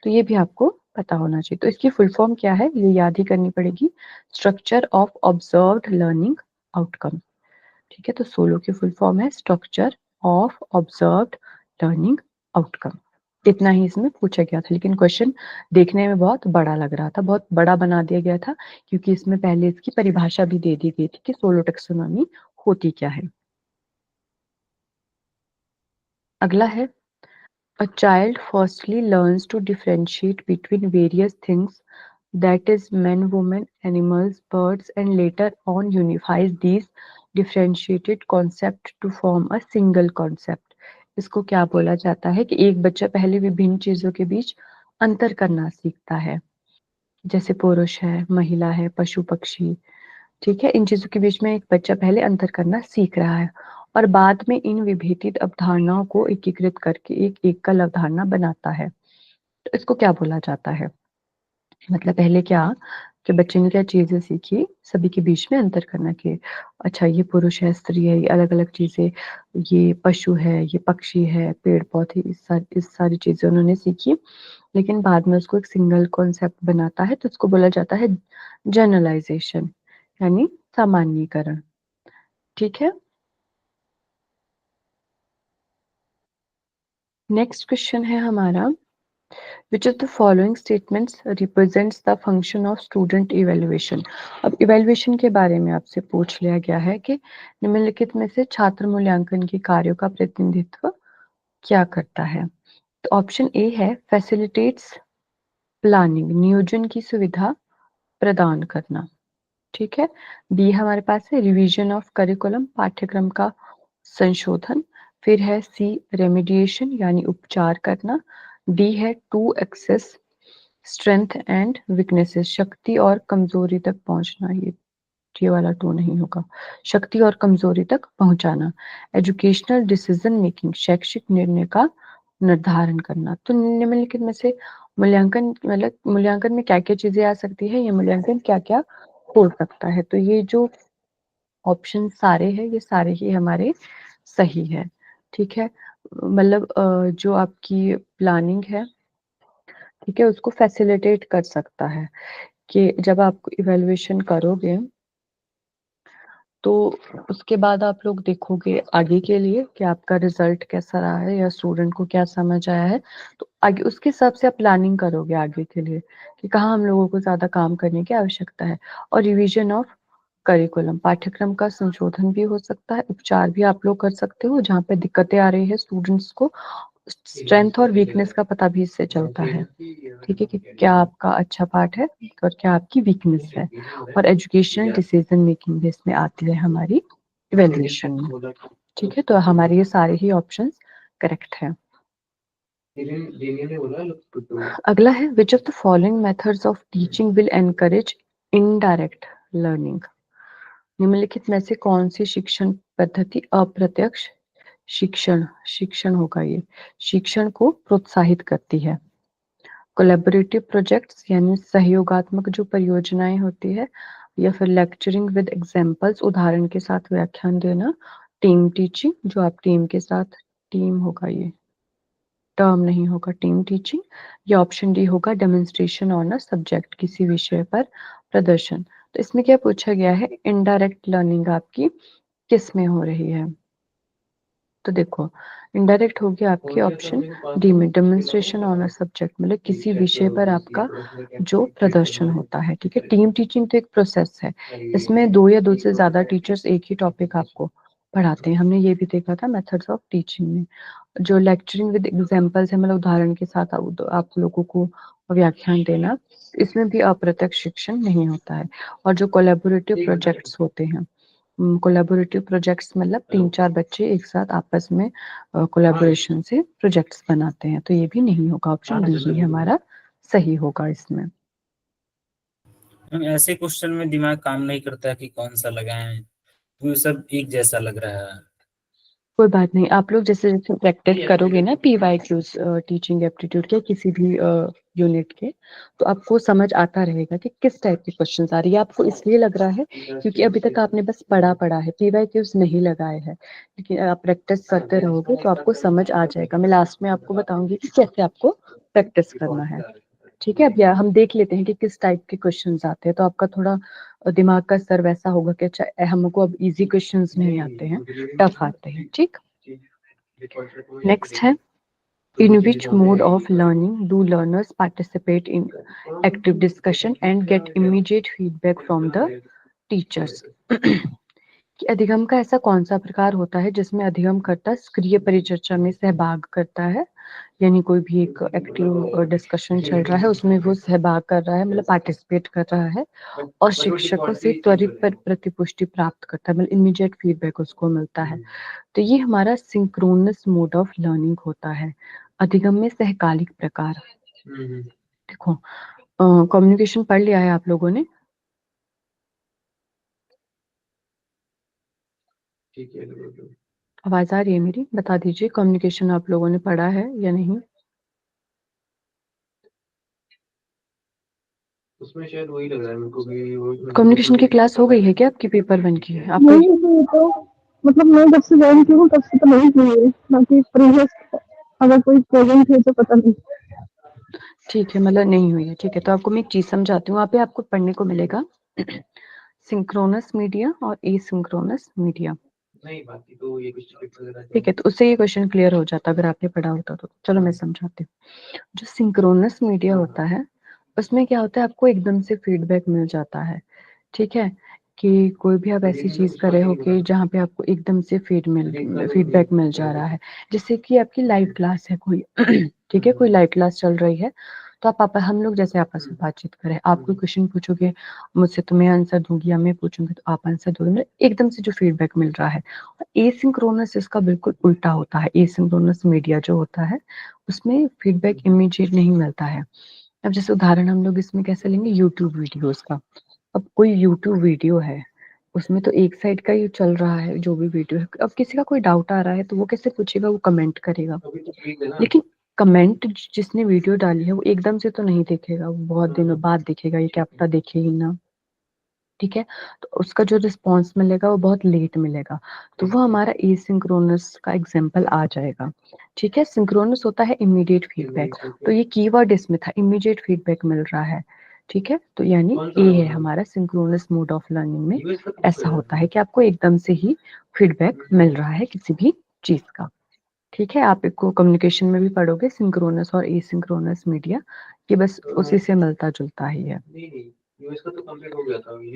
तो ये भी आपको पता होना चाहिए। तो इसकी फुल फॉर्म क्या है ये याद ही करनी पड़ेगी, structure of observed learning outcome. ठीक है, तो सोलो की फुल फॉर्म है structure of observed learning outcome. इतना ही इसमें पूछा गया था, लेकिन क्वेश्चन देखने में बहुत बड़ा लग रहा था, बहुत बड़ा बना दिया गया था, क्योंकि इसमें पहले इसकी परिभाषा भी दे दी गई थी कि सोलो टेक्सोनॉमी होती क्या है। अगला है, a child firstly learns to differentiate between various things that is men, women, animals, birds, and later on unifies these differentiated concept to form a single concept. इसको क्या बोला जाता है कि एक बच्चा पहले विभिन्न चीजों के बीच अंतर करना सीखता है, जैसे पुरुष है, महिला है, पशु पक्षी। ठीक है, इन चीजों के बीच में एक बच्चा पहले अंतर करना सीख रहा है और बाद में इन विभेदित अवधारणाओं को एकीकृत करके एक एकल अवधारणा बनाता है। तो इसको क्या बोला जाता है? मतलब पहले क्या कि बच्चे ने क्या चीजें सीखी, सभी के बीच में अंतर करना कि अच्छा ये पुरुष है, स्त्री है, ये अलग अलग चीजें, ये पशु है, ये पक्षी है, पेड़ पौधे, इस सारी चीजें उन्होंने सीखी। लेकिन बाद में उसको एक सिंगल कॉन्सेप्ट बनाता है, तो इसको बोला जाता है जनरलाइजेशन, यानी सामान्यीकरण। ठीक है, नेक्स्ट क्वेश्चन है हमारा, which of the following statements represents the function of student evaluation? अब इवेल्युएशन के बारे में आपसे पूछ लिया गया है कि निम्नलिखित में से छात्र मूल्यांकन के कार्यों का प्रतिनिधित्व क्या करता है? तो ऑप्शन ए है फैसिलिटेट्स प्लानिंग, नियोजन की सुविधा प्रदान करना। ठीक है, बी हमारे पास है रिवीजन ऑफ करिकुलम, पाठ्यक्रम का संशोधन। फिर है सी रेमिडिएशन यानी उपचार करना। डी है to access strength and weaknesses, शक्ति और कमजोरी तक पहुंचना। ये वाला टू नहीं होगा, शक्ति और कमजोरी तक पहुंचाना। एजुकेशनल डिसीजन मेकिंग, शैक्षिक निर्णय का निर्धारण करना। तो निम्नलिखित में से मूल्यांकन, मतलब मूल्यांकन में क्या क्या चीजें आ सकती है, ये मूल्यांकन क्या क्या हो सकता है? तो ये जो ऑप्शन सारे हैं, ये सारे ही हमारे सही है। ठीक है, मतलब जो आपकी प्लानिंग है, ठीक है, उसको फैसिलिटेट कर सकता है कि जब आप इवैल्यूएशन करोगे तो उसके बाद आप लोग देखोगे आगे के लिए कि आपका रिजल्ट कैसा रहा है या स्टूडेंट को क्या समझ आया है, तो आगे उसके हिसाब से आप प्लानिंग करोगे आगे के लिए कि कहाँ हम लोगों को ज्यादा काम करने की आवश्यकता है। और रिवीजन ऑफ करिकुलम, पाठ्यक्रम का संशोधन भी हो सकता है, उपचार भी आप लोग कर सकते हो जहाँ पे दिक्कतें आ रही है स्टूडेंट्स को, स्ट्रेंथ और वीकनेस का पता भी इससे चलता है। ठीक है, कि क्या आपका अच्छा पार्ट है और क्या आपकी वीकनेस है। और एजुकेशनल डिसीजन मेकिंग भी इसमें आती है हमारी इवेल्युएशन में। ठीक है, तो हमारे ये सारे ही ऑप्शंस करेक्ट है। अगला है which of the following methods of teaching will encourage indirect learning? निम्नलिखित में से कौन सी शिक्षण पद्धति अप्रत्यक्ष शिक्षण शिक्षण होगा, ये शिक्षण को प्रोत्साहित करती है? कोलैबोरेटिव प्रोजेक्ट्स यानी सहयोगात्मक जो परियोजनाएं होती है, या फिर लेक्चरिंग विद एग्जांपल्स, उदाहरण के साथ व्याख्यान देना। टीम टीचिंग, जो आप टीम के साथ, टीम होगा, ये टर्म नहीं होगा, टीम टीचिंग। या ऑप्शन डी होगा डेमोन्स्ट्रेशन ऑन अ सब्जेक्ट, किसी विषय पर प्रदर्शन। तो इसमें क्या पूछा गया है, इनडायरेक्ट लर्निंग आपकी किस में हो रही है? तो देखो, इनडायरेक्ट हो गया आपकी ऑप्शन डी में, डेमोन्स्ट्रेशन ऑन अ सब्जेक्ट, मतलब किसी विषय पर आपका जो प्रदर्शन होता है। ठीक है, टीम टीचिंग तो एक प्रोसेस है, इसमें दो या दो से ज्यादा टीचर्स एक ही टॉपिक आपको पढ़ाते हैं, हमने ये भी देखा था मेथड्स ऑफ टीचिंग में। जो लेक्चरिंग विद एग्जांपल्स है, मतलब उदाहरण के साथ आप लोगों को व्याख्यान देना, इसमें भी अप्रत्यक्ष शिक्षण नहीं होता है। और जो कोलैबोरेटिव प्रोजेक्ट्स होते हैं, कोलैबोरेटिव प्रोजेक्ट्स मतलब 3-4 बच्चे एक साथ आपस में कोलैबोरेशन से प्रोजेक्ट्स बनाते हैं, तो ये भी नहीं होगा, ऑप्शन डी ही हमारा सही होगा इसमें। ऐसे क्वेश्चन में दिमाग काम नहीं करता कि कौन सा लगाएं, तो सब एक जैसा लग रहा है। कोई बात नहीं, आप लोग जैसे जैसे प्रैक्टिस करोगे ना PYQs टीचिंग एप्टीट्यूड के किसी भी यूनिट के, तो आपको समझ आता रहेगा कि किस टाइप के क्वेश्चन आ रही है। आपको इसलिए लग रहा है क्योंकि अभी तक आपने बस पढ़ा है, PYQs नहीं लगाए हैं, लेकिन आप प्रैक्टिस करते रहोगे तो आपको समझ आ जाएगा। मैं लास्ट में आपको बताऊंगी कि कैसे आपको प्रैक्टिस करना है। ठीक है, अब यार हम देख लेते हैं कि किस टाइप के क्वेश्चंस आते हैं, तो आपका थोड़ा दिमाग का स्तर वैसा होगा कि अच्छा हमको अब इजी क्वेश्चंस नहीं आते हैं, टफ आते हैं। ठीक, नेक्स्ट है in which mode of learning do learners participate in active discussion and get immediate feedback from the teachers? कि अधिगम का ऐसा कौन सा प्रकार होता है जिसमें अधिगमकर्ता सक्रिय परिचर्चा में सहभाग करता है, यानी कोई भी एक एक्टिव डिस्कशन चल रहा है उसमें वो सहभाग कर रहा है, मतलब पार्टिसिपेट कर रहा है, और शिक्षकों से त्वरित पर प्रतिपुष्टि प्राप्त करता है, मतलब इमीडिएट फीडबैक उसको मिलता है। तो ये हमारा सिंक्रोनस मोड ऑफ लर्निंग होता है। अधिगम में सहकालिक प्रकार। देखो, कम्युनिकेशन पढ़ लिया है आप लोगों ने? ठीक है। आवाज आ रही है मेरी? बता दीजिए, कम्युनिकेशन आप लोगों ने पढ़ा है या नहीं? उसमें शायद वही लग रहा है मेरे को भी। कम्युनिकेशन की क्लास हो गई है क्या आपकी पेपर 1 की? आपका नहीं हुई तो मतलब मैं जब से ज्वाइन की हूँ तब से तो नहीं हुई है, बाकी प्रीवियस अगर कोई प्रेजेंट है तो पता नहीं। ठीक है, मतलब नहीं हुई है। ठीक है, तो आपको मैं एक चीज समझाती हूँ। वहाँ पे आपको पढ़ने को मिलेगा सिंक्रोनस मीडिया और एसिंक्रोनस मीडिया। नहीं, बाकी तो ये कुछ ठीक है, तो उससे ये क्वेश्चन क्लियर हो जाता अगर आपने पढ़ा होता तो। चलो मैं समझाती हूँ। जो सिंक्रोनस मीडिया होता है उसमें क्या होता है, आपको एकदम से फीडबैक मिल जाता है। ठीक है, कि कोई भी आप ऐसी चीज कर रहे हो कि जहाँ पे आपको एकदम से फीडबैक मिल जा रहा है, जैसे कि आपकी लाइव क्लास है कोई ठीक है, कोई लाइव क्लास चल रही है, तो आप हम लोग जैसे आपस में बातचीत करें, आप कोई क्वेश्चन पूछोगे मुझसे तो मैं आंसर दूंगी, या मैं पूछूंगी तो आप आंसर दोगे, मतलब एकदम से जो फीडबैक मिल रहा है। एसिंक्रोनस इसका बिल्कुल उल्टा होता है। एसिंक्रोनस मीडिया जो होता है उसमें फीडबैक इमीडिएट नहीं मिलता है। अब जैसे उदाहरण हम लोग इसमें कैसे लेंगे, यूट्यूब वीडियोस का। अब कोई यूट्यूब वीडियो है, उसमें तो एक साइड का ही चल रहा है जो भी वीडियो है। अब किसी का कोई डाउट आ रहा है तो वो कैसे पूछेगा, वो कमेंट करेगा। लेकिन कमेंट जिसने वीडियो डाली है वो एकदम से तो नहीं देखेगा, वो बहुत दिनों बाद देखेगा, ये क्या पता देखे ही ना। ठीक है, तो उसका जो रिस्पॉन्स मिलेगा वो बहुत लेट मिलेगा, तो वो हमारा एसिंक्रोनस का एग्जाम्पल आ जाएगा। ठीक है, सिंक्रोनस होता है इमीडिएट फीडबैक, तो ये कीवर्ड इसमें था, इमीडिएट फीडबैक मिल रहा है। ठीक है, तो यानी ए है हमारा सिंक्रोनस मोड ऑफ लर्निंग में ऐसा होता है कि आपको एकदम से ही फीडबैक मिल रहा है किसी भी चीज का। ठीक है, आप इसको कम्युनिकेशन में भी पढ़ोगे, सिंक्रोनस और एसिंक्रोनस मीडिया, ये बस उसी से मिलता जुलता ही है।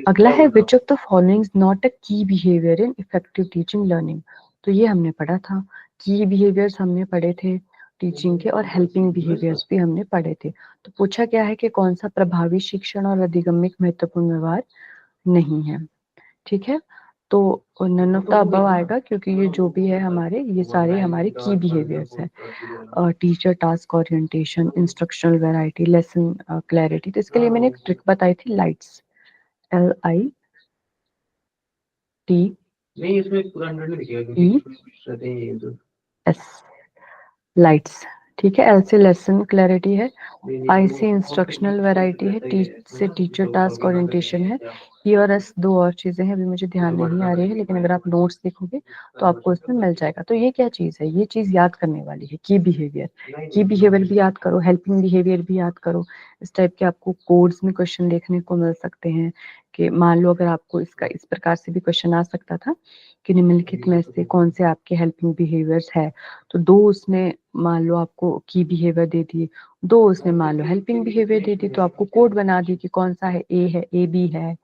अगला है which of the following is not a key behaviour in effective teaching learning. तो ये हमने पढ़ा था, की बिहेवियर्स हमने पढ़े थे टीचिंग के, और हेल्पिंग बिहेवियर्स भी हमने पढ़े थे। तो पूछा गया है कि कौन सा प्रभावी शिक्षण और अधिगमिक महत्वपूर्ण व्यवहार नहीं है। ठीक है, तो नन ऑफ द अबव आएगा, क्योंकि ये जो भी है हमारे, ये सारे हमारे की बिहेवियर्स है। Teacher task orientation, instructional variety, lesson clarity. तो इसके लिए मैंने एक ट्रिक बताई थी, लाइट्स, LIT नहीं, इसमें पूरा 100 नहीं दिखेगा क्योंकि कुछ रहते हैं ये तो। S, lights. ठीक है, L से लेसन क्लैरिटी है, I से इंस्ट्रक्शनल वैरायटी है, T से टीचर टास्क ओरिएंटेशन है, E और S दो और चीजें हैं, अभी मुझे ध्यान नहीं आ रही है, लेकिन अगर आप नोट्स देखोगे तो आपको इसमें मिल जाएगा। तो ये क्या चीज है, ये चीज याद करने वाली है, की बिहेवियर। की बिहेवियर भी याद करो, हेल्पिंग बिहेवियर भी याद करो। इस टाइप के आपको कोड्स में क्वेश्चन देखने को मिल सकते हैं, कि मान लो अगर आपको इसका इस प्रकार से भी क्वेश्चन आ सकता था कि निम्नलिखित में से कौन से आपके हेल्पिंग बिहेवियर्स है, तो दो उसने मान लो आपको की बिहेवियर दे दिए, दो उसने मान लो हेल्पिंग बिहेवियर दे दी, तो आपको कोड बना दी कि कौन सा है, ए है, ए बी है,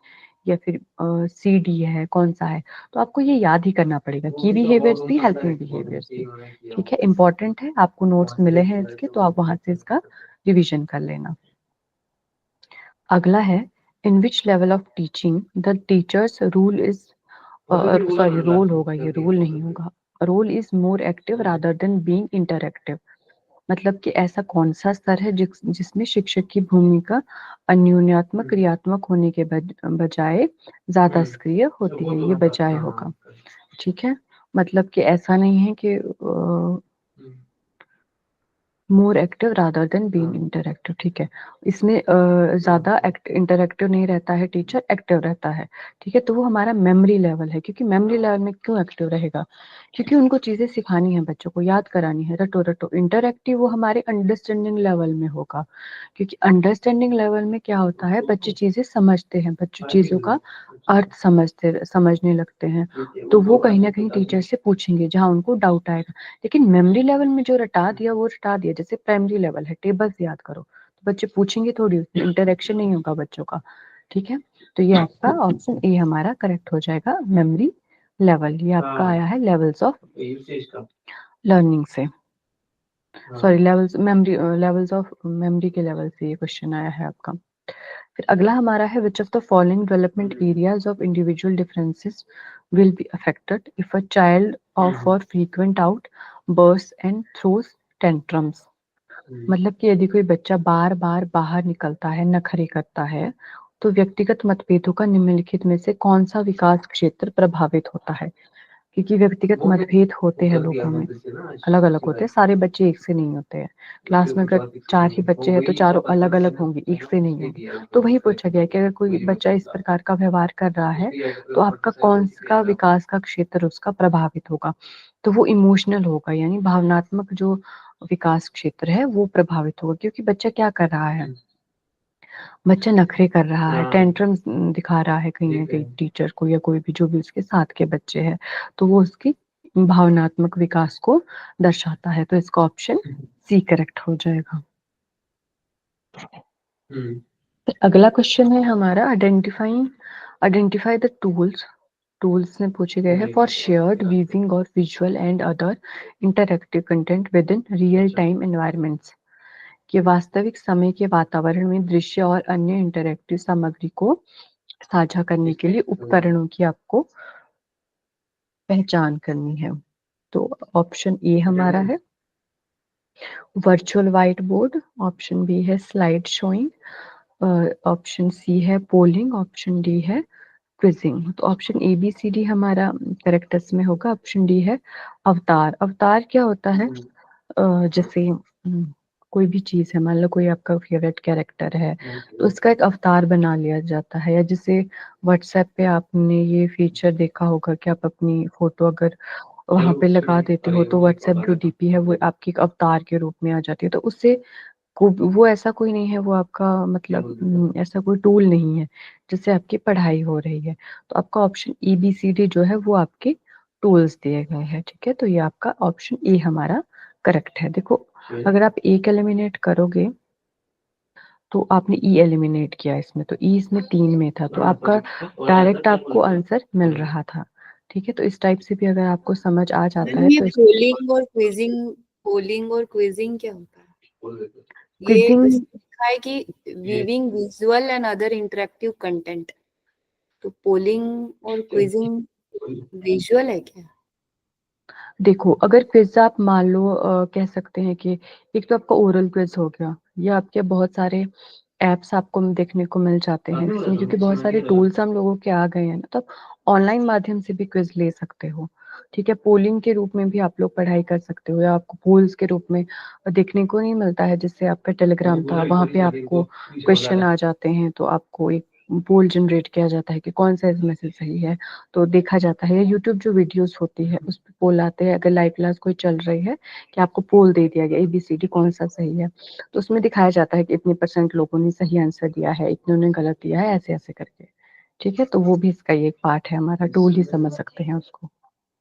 या फिर सी डी है, कौन सा है। तो आपको ये याद ही करना पड़ेगा, की बिहेवियर्स भी हेल्पिंग बिहेवियर्स भी। ठीक है, इंपॉर्टेंट है, आपको नोट्स मिले हैं इसके, तो आप वहां से इसका रिविजन कर लेना। अगला है, in which level of teaching the teacher's rule is, sorry role होगा, ये रूल नहीं होगा, role is more active rather than being interactive. मतलब कि ऐसा कौन सा स्तर है जिसमें शिक्षक की भूमिका अन्योन्यात्मक क्रियात्मक होने के बजाय ज्यादा सक्रिय होती है, ये बजाय होगा। ठीक है, मतलब कि ऐसा नहीं है कि मोर active rather than being interactive. ठीक है, इसमें ज्यादा इंटरएक्टिव नहीं रहता है, टीचर एक्टिव रहता है। ठीक है, तो वो हमारा मेमोरी लेवल है, क्योंकि मेमोरी लेवल में क्यों एक्टिव रहेगा, क्योंकि उनको चीजें सिखानी है, बच्चों को याद करानी है, रटो रटो। इंटरएक्टिव वो हमारे अंडरस्टैंडिंग लेवल में होगा, क्योंकि अंडरस्टैंडिंग लेवल में क्या होता है, बच्चे चीजें समझते हैं, बच्चे चीजों का अर्थ समझने लगते हैं, तो वो कहीं ना कहीं टीचर से पूछेंगे जहां उनको डाउट आएगा। लेकिन मेमोरी लेवल में जो रटा दिया वो रटा दिया, जैसे प्राइमरी लेवल है, टेबल्स याद करो, तो बच्चे पूछेंगे थोड़ी, इंटरेक्शन नहीं होगा बच्चों का। ठीक है, तो ये आपका ऑप्शन ए हमारा करेक्ट हो जाएगा, मेमोरी लेवल, ये आपका हाँ। आया है लेवल्स ऑफ यूसेज का। लर्निंग से, हाँ। Sorry levels memory, levels of memory के लेवल से ये क्वेश्चन आया है आपका। फिर अगला हमारा है which of the following development areas of individual differences will be affected if a child of और frequent outburst and throws tantrums. मतलब कि यदि कोई बच्चा बार बार बाहर निकलता है, नखरे करता है, तो व्यक्तिगत मतभेदों का निम्नलिखित में से कौन सा विकास क्षेत्र प्रभावित होता है। क्योंकि व्यक्तिगत मतभेद होते हैं लोगों में, अलग अलग होते हैं, सारे बच्चे एक से नहीं होते हैं। क्लास में अगर 4 ही बच्चे हैं तो चारों अलग अलग होंगे, एक से नहीं होंगे। तो वही पूछा गया कि अगर कोई बच्चा इस प्रकार का व्यवहार कर रहा है तो आपका कौन सा विकास का क्षेत्र उसका प्रभावित होगा। तो वो इमोशनल होगा, यानी भावनात्मक जो विकास क्षेत्र है वो प्रभावित होगा। क्योंकि बच्चा क्या कर रहा है, बच्चा नखरे कर रहा है, टेंट्रम दिखा रहा है कहीं ना कहीं टीचर को या कोई भी जो भी उसके साथ के बच्चे हैं, तो वो उसकी भावनात्मक विकास को दर्शाता है। तो इसका ऑप्शन सी करेक्ट हो जाएगा। फिर अगला क्वेश्चन है हमारा आइडेंटिफाई द टूल्स में पूछे गए हैं फॉर शेयर्ड वीविंग और visual and other interactive content with in real time environments. कि वास्तविक समय के वातावरण में दृश्य और अन्य इंटरैक्टिव सामग्री को साझा करने के लिए उपकरणों की आपको पहचान करनी है। तो ऑप्शन ए हमारा है virtual white board, option B है स्लाइड शोइंग, ऑप्शन सी है पोलिंग, ऑप्शन डी है क्विजिंग। तो option A B C D हमारा करेक्ट में होगा। ऑप्शन डी है अवतार। अवतार क्या होता है, जैसे कोई भी चीज है, मान लो कोई आपका फेवरेट कैरेक्टर है तो उसका एक अवतार बना लिया जाता है। या जैसे व्हाट्सएप पे आपने ये फीचर देखा होगा कि आप अपनी फोटो अगर वहां पे लगा देते हो तो व्हाट्सएप जो डीपी है वो आपकी एक अवतार के रूप में आ जाती है। तो उससे वो ऐसा कोई नहीं है, वो आपका मतलब ऐसा कोई टूल नहीं है जिससे आपकी पढ़ाई हो रही है। तो आपका option E B C D जो है वो आपके टूल्स दिए गए हैं। ठीक है, तो ये आपका ऑप्शन ए हमारा करेक्ट है। देखो अगर आप एक एलिमिनेट करोगे तो आपने ई एलिमिनेट किया इसमें, तो ई इसमें 3 में था, तो आपका डायरेक्ट आपको आंसर मिल रहा था। ठीक है, तो इस टाइप से भी अगर आपको समझ आ जाता है ये तो पोलिंग और क्विजिंग क्या होता है? ये क्विजिंग लिखा है कि weaving visual and other interactive content, तो पोलिंग और क्विजिंग विजुअल है क्या? देखो अगर क्विज आप मान लो कह सकते हैं कि एक तो आपका ओरल क्विज हो गया, या आपके बहुत सारे एप्स आपको देखने को मिल जाते हैं जिसमें, क्योंकि बहुत सारे टूल्स हम लोगों के आ गए हैं ना, तो आप ऑनलाइन माध्यम से भी क्विज ले सकते हो। ठीक है, पोलिंग के रूप में भी आप लोग पढ़ाई कर सकते हो, या आपको पोल्स के रूप में देखने को नहीं मिलता है। जैसे आपका टेलीग्राम था, वहां पे आपको क्वेश्चन आ जाते हैं तो आपको एक पोल जनरेट किया जाता है कि कौन सा मैसेज सही है, तो देखा जाता है। यूट्यूब जो वीडियोस होती है उस पर पोल आते हैं, अगर लाइव क्लास कोई चल रही है कि आपको पोल दे दिया गया ABCD कौन सा सही है, तो उसमें दिखाया जाता है कि इतने % लोगों ने सही आंसर दिया है, इतनों ने गलत दिया है, ऐसे ऐसे करके। ठीक है, तो वो भी इसका एक पार्ट है, हमारा टूल ही समझ सकते हैं उसको।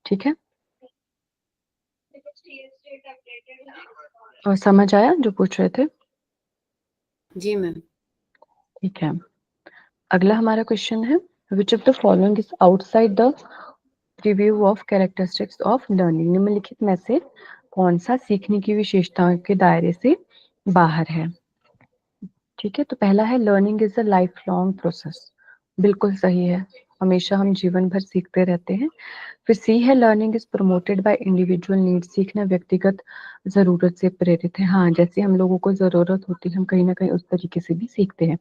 ठीक है, और समझ आया जो पूछ रहे थे? जी मैम। ठीक है, अगला हमारा क्वेश्चन है which of the following is outside the review of characteristics of learning. निम्नलिखित में से कौन सा सीखने की विशेषताओं के दायरे से बाहर है। ठीक है, तो पहला है learning is a life long process. बिल्कुल सही है, हमेशा हम जीवन भर सीखते रहते हैं। फिर सी है learning is promoted by individual need. सीखना व्यक्तिगत जरूरत से प्रेरित है। हाँ, जैसे हम लोगों को जरूरत होती है हम कहीं ना कहीं उस तरीके से भी सीखते हैं।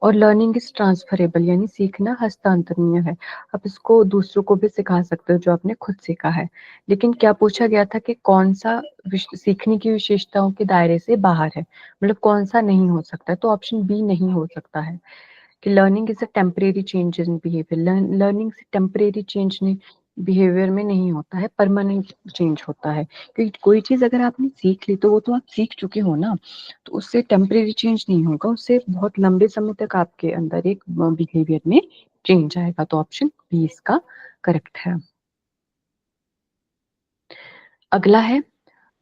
और लर्निंग इज ट्रांसफरेबल, यानी सीखना हस्तांतरणीय है। आप इसको दूसरों को भी सिखा सकते हो जो आपने खुद सीखा है। लेकिन क्या पूछा गया था कि कौन सा सीखने की विशेषताओं के दायरे से बाहर है, मतलब कौन सा नहीं हो सकता, तो ऑप्शन बी नहीं हो सकता है कि learning is a temporary change in behaviour. Learning से टेम्परेरी चेंज नहीं, बिहेवियर में नहीं होता है, परमानेंट चेंज होता है। क्योंकि कोई चीज अगर आपने सीख ली तो वो तो आप सीख चुके हो ना, तो उससे टेम्परेरी चेंज नहीं होगा, उससे बहुत लंबे समय तक आपके अंदर एक बिहेवियर में चेंज आएगा। तो ऑप्शन बी इसका करेक्ट है। अगला है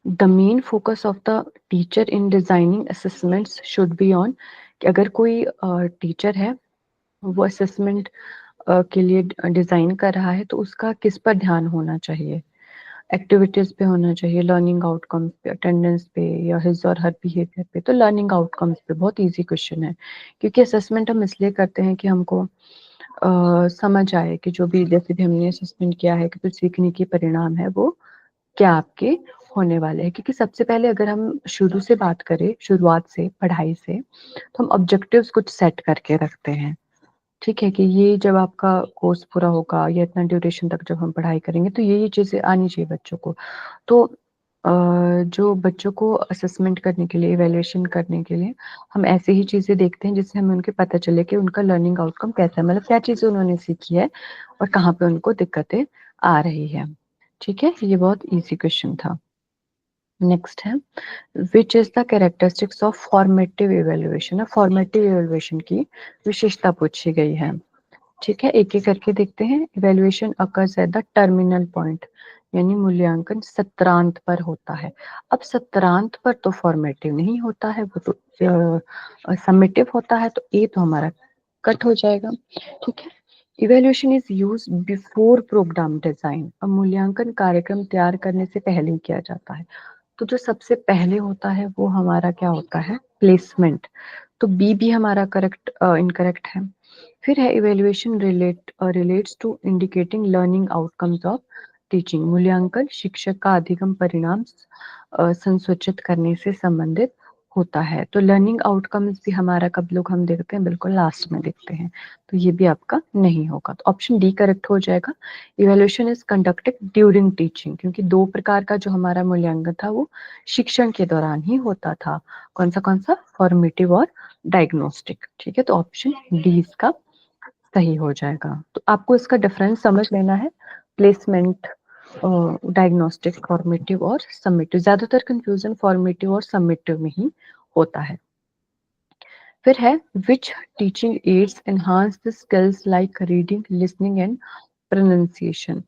the main focus of the teacher in designing assessments should be on. कि अगर कोई टीचर है वो असेसमेंट के लिए डिजाइन कर रहा है तो उसका किस पर ध्यान होना चाहिए? एक्टिविटीज पे होना चाहिए, लर्निंग आउटकम्स पे, अटेंडेंस पे, या हिज और हर बिहेवियर पे? तो लर्निंग आउटकम्स पे। बहुत इजी क्वेश्चन है, क्योंकि असेसमेंट हम इसलिए करते हैं कि हमको समझ आए कि जो भी, जैसे भी हमने असेसमेंट किया है कि कुछ सीखने के परिणाम है वो क्या आपके होने वाले हैं। क्योंकि सबसे पहले अगर हम शुरू से बात करें, शुरुआत से पढ़ाई से, तो हम ऑब्जेक्टिव्स कुछ सेट करके रखते हैं। ठीक है, कि ये जब आपका कोर्स पूरा होगा या इतना ड्यूरेशन तक जब हम पढ़ाई करेंगे तो ये चीजें आनी चाहिए बच्चों को। तो जो बच्चों को असेसमेंट करने के लिए, इवैल्यूएशन करने के लिए हम ऐसे ही चीजें देखते हैं जिससे हमें उनके पता चले कि उनका लर्निंग आउटकम कैसा है, मतलब क्या चीजें उन्होंने सीखी है और कहाँ पे उनको दिक्कतें आ रही है। ठीक है, ये बहुत इजी क्वेश्चन था। नेक्स्ट है, which is the characteristics of formative evaluation. Formative evaluation की विशेषता पूछी गई है। ठीक है, एक एक करके देखते हैं। Evaluation occurs at the terminal point, यानी मूल्यांकन सत्रांत पर होता है। अब सत्रांत पर तो फॉर्मेटिव नहीं होता है, वो तो समेटिव होता है, तो ए तो हमारा कट हो जाएगा। ठीक है, evaluation is use before program design. अब मूल्यांकन कार्यक्रम तैयार करने से पहले ही किया जाता है, तो जो सबसे पहले होता है वो हमारा क्या होता है? प्लेसमेंट। तो बी भी हमारा करेक्ट इनकरेक्ट है। फिर है, evaluation relates to indicating learning outcomes of teaching. मूल्यांकन शिक्षक का अधिगम परिणाम संसूचित करने से संबंधित होता है। तो लर्निंग आउटकम्स भी हमारा कब लोग हम देखते हैं? बिल्कुल लास्ट में देखते हैं, तो ये भी आपका नहीं होगा। तो ऑप्शन डी करेक्ट हो जाएगा। Evaluation is conducted during teaching, क्योंकि दो प्रकार का जो हमारा मूल्यांकन था वो शिक्षण के दौरान ही होता था। कौन सा? फॉर्मेटिव और डायग्नोस्टिक। ठीक है, तो ऑप्शन डी इसका सही हो जाएगा। तो आपको इसका डिफरेंस समझ लेना है, प्लेसमेंट, डायग्नोस्टिक, फॉर्मेटिव और समेटिव। ज्यादातर कंफ्यूजन फॉर्मेटिव और समेटिव में ही होता है। फिर है, which teaching aids enhance the skills like reading, listening and pronunciation.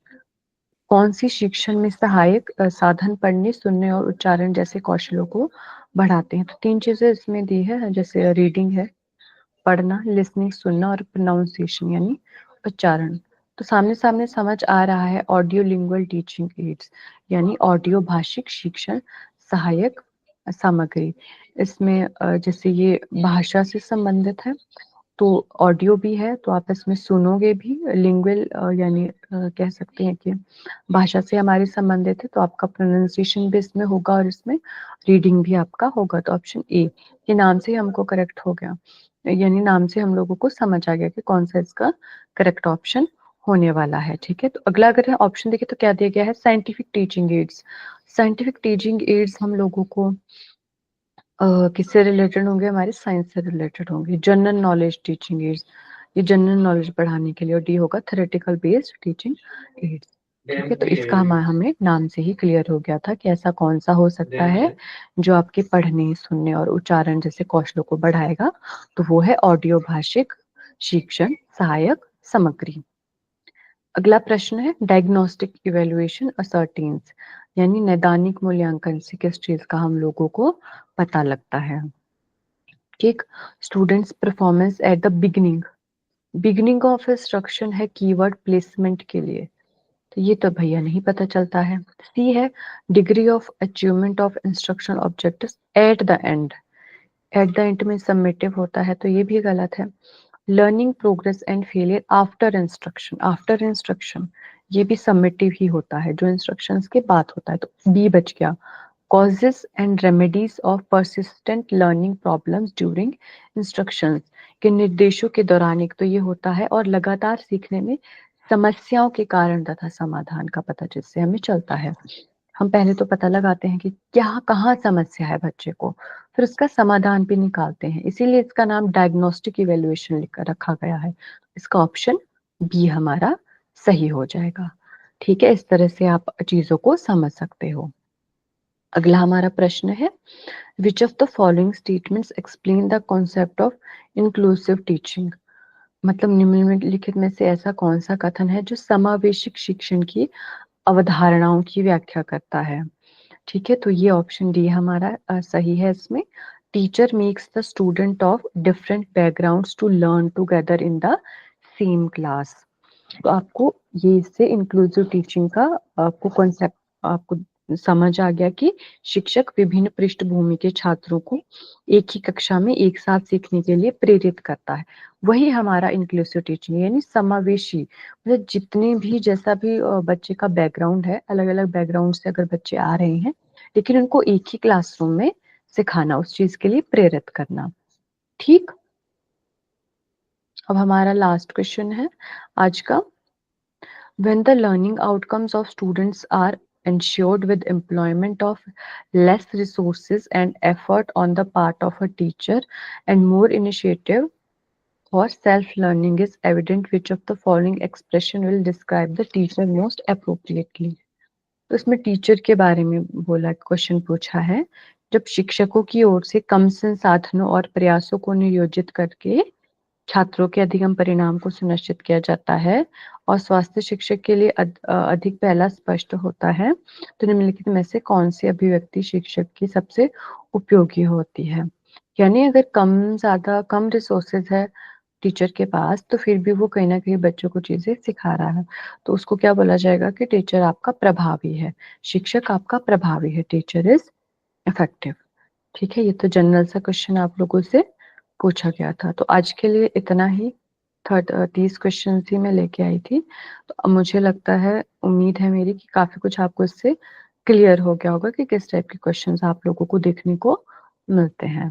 कौन सी शिक्षण में सहायक साधन पढ़ने, सुनने और उच्चारण जैसे कौशलों को बढ़ाते हैं? तो तीन चीजें इसमें दी है, जैसे रीडिंग है, पढ़ना, लिसनिंग सुनना, और प्रोनाउंसिएशन यानी उच्चारण। तो सामने सामने समझ आ रहा है ऑडियो लिंगुअल टीचिंग एड्स, यानी ऑडियो भाषिक शिक्षण सहायक सामग्री। इसमें जैसे ये भाषा से संबंधित है तो ऑडियो भी है, तो आप इसमें सुनोगे भी। लिंगुअल यानी कह सकते हैं कि भाषा से हमारे संबंधित है, तो आपका प्रोनाउंसिएशन भी इसमें होगा और इसमें रीडिंग भी आपका होगा। तो ऑप्शन ए, ये नाम से ही हमको करेक्ट हो गया, यानी नाम से हम लोगों को समझ आ गया कि कौन सा इसका करेक्ट ऑप्शन होने वाला है। ठीक है, तो अगला अगर ऑप्शन देखें तो क्या दिया गया है? Scientific teaching ads. Scientific teaching ads हम लोगों को किससे रिलेटेड होंगे? हमारे साइंस से रिलेटेड होंगे। जनरल नॉलेज टीचिंग एड्स, ये जनरल नॉलेज बढ़ाने के लिए। और डी होगा थ्योरेटिकल बेस्ड टीचिंग एड्स। ठीक है, तो इसका हमें नाम से ही क्लियर हो गया था कि ऐसा कौन सा हो सकता है जो आपके पढ़ने, सुनने और उच्चारण जैसे कौशलों को बढ़ाएगा। तो वो है ऑडियो भाषिक शिक्षण सहायक सामग्री। अगला प्रश्न है, डायग्नोस्टिक इवैल्यूएशन असर्टेन्स, यानी नैदानिक मूल्यांकन से किस चीज का हम लोगों को पता लगता है? ठीक, students performance at the beginning of instruction है कीवर्ड प्लेसमेंट के लिए, तो ये तो भैया नहीं पता चलता है। सी है, degree of achievement of instruction objectives at the end में समेटिव होता है, तो ये भी गलत है। Learning progress and failure after instruction ये भी समेटिव ही होता है, जो इंस्ट्रक्शंस के बाद होता है, तो बी बच गया। Causes and remedies of persistent learning problems during instructions के निर्देशों के दौरान एक तो ये होता है, और लगातार सीखने में समस्याओं के कारण तथा समाधान का पता जिससे हमें चलता है। हम पहले तो पता लगाते हैं कि क्या कहाँ समस्या है बच्चे को, फिर उसका समाधान भी निकालते हैं, इसीलिए इसका नाम डायग्नोस्टिक इवैल्यूएशन लिखकर रखा गया है। इसका ऑप्शन बी हमारा सही हो जाएगा। ठीक है, इस तरह से आप चीजों को समझ सकते हो। अगला हमारा प्रश्न है, which of the following statements explain the concept of inclusive teaching. मतलब निम्नलिखित में से ऐसा कौन सा कथन है जो समावेशिक शिक्षण की अवधारणाओं की व्याख्या करता है? ठीक है, तो ये ऑप्शन डी हमारा सही है। इसमें teacher makes the student of different backgrounds to learn together in the same class. तो आपको ये इससे इंक्लूसिव टीचिंग का आपको कॉन्सेप्ट आपको समझ आ गया कि शिक्षक विभिन्न पृष्ठभूमि के छात्रों को एक ही कक्षा में एक साथ सीखने के लिए प्रेरित करता है। वही हमारा इंक्लूसिव टीचिंग यानी समावेशी, मतलब जितने भी जैसा भी बच्चे का बैकग्राउंड है, अलग अलग बैकग्राउंड से अगर बच्चे आ रहे हैं, लेकिन उनको एक ही क्लासरूम में सिखाना, उस चीज के लिए प्रेरित करना। ठीक, अब हमारा लास्ट क्वेश्चन है आज का। When the learning outcomes of students are ensured with employment of less resources and effort on the part of a teacher and more initiative for self-learning is evident, which of the following expression will describe the teacher most appropriately? तो इसमें teacher के बारे में बोला, question पूछा है, जब शिक्षकों की ओर से कम संसाधनों और प्रयासों को नियोजित करके छात्रों के अधिगम परिणाम को सुनिश्चित किया जाता है और स्वास्थ्य शिक्षक के लिए अधिक पहला स्पष्ट होता है, तो निम्नलिखित में से कौन सी अभिव्यक्ति शिक्षक की सबसे उपयोगी होती है? यानी अगर कम रिसोर्सेज है टीचर के पास, तो फिर भी वो कहीं ना कहीं बच्चों को चीजें सिखा रहा है, तो उसको क्या बोला जाएगा कि टीचर आपका प्रभावी है, शिक्षक आपका प्रभावी है, टीचर इज इफेक्टिव। ठीक है, ये तो जनरल सा क्वेश्चन आप लोगों से पूछा गया था। तो आज के लिए इतना ही, 30 क्वेश्चन ही मैं लेके आई थी। तो अब मुझे लगता है, उम्मीद है मेरी कि काफी कुछ आपको इससे क्लियर हो गया होगा कि किस टाइप के क्वेश्चंस आप लोगों को देखने को मिलते हैं।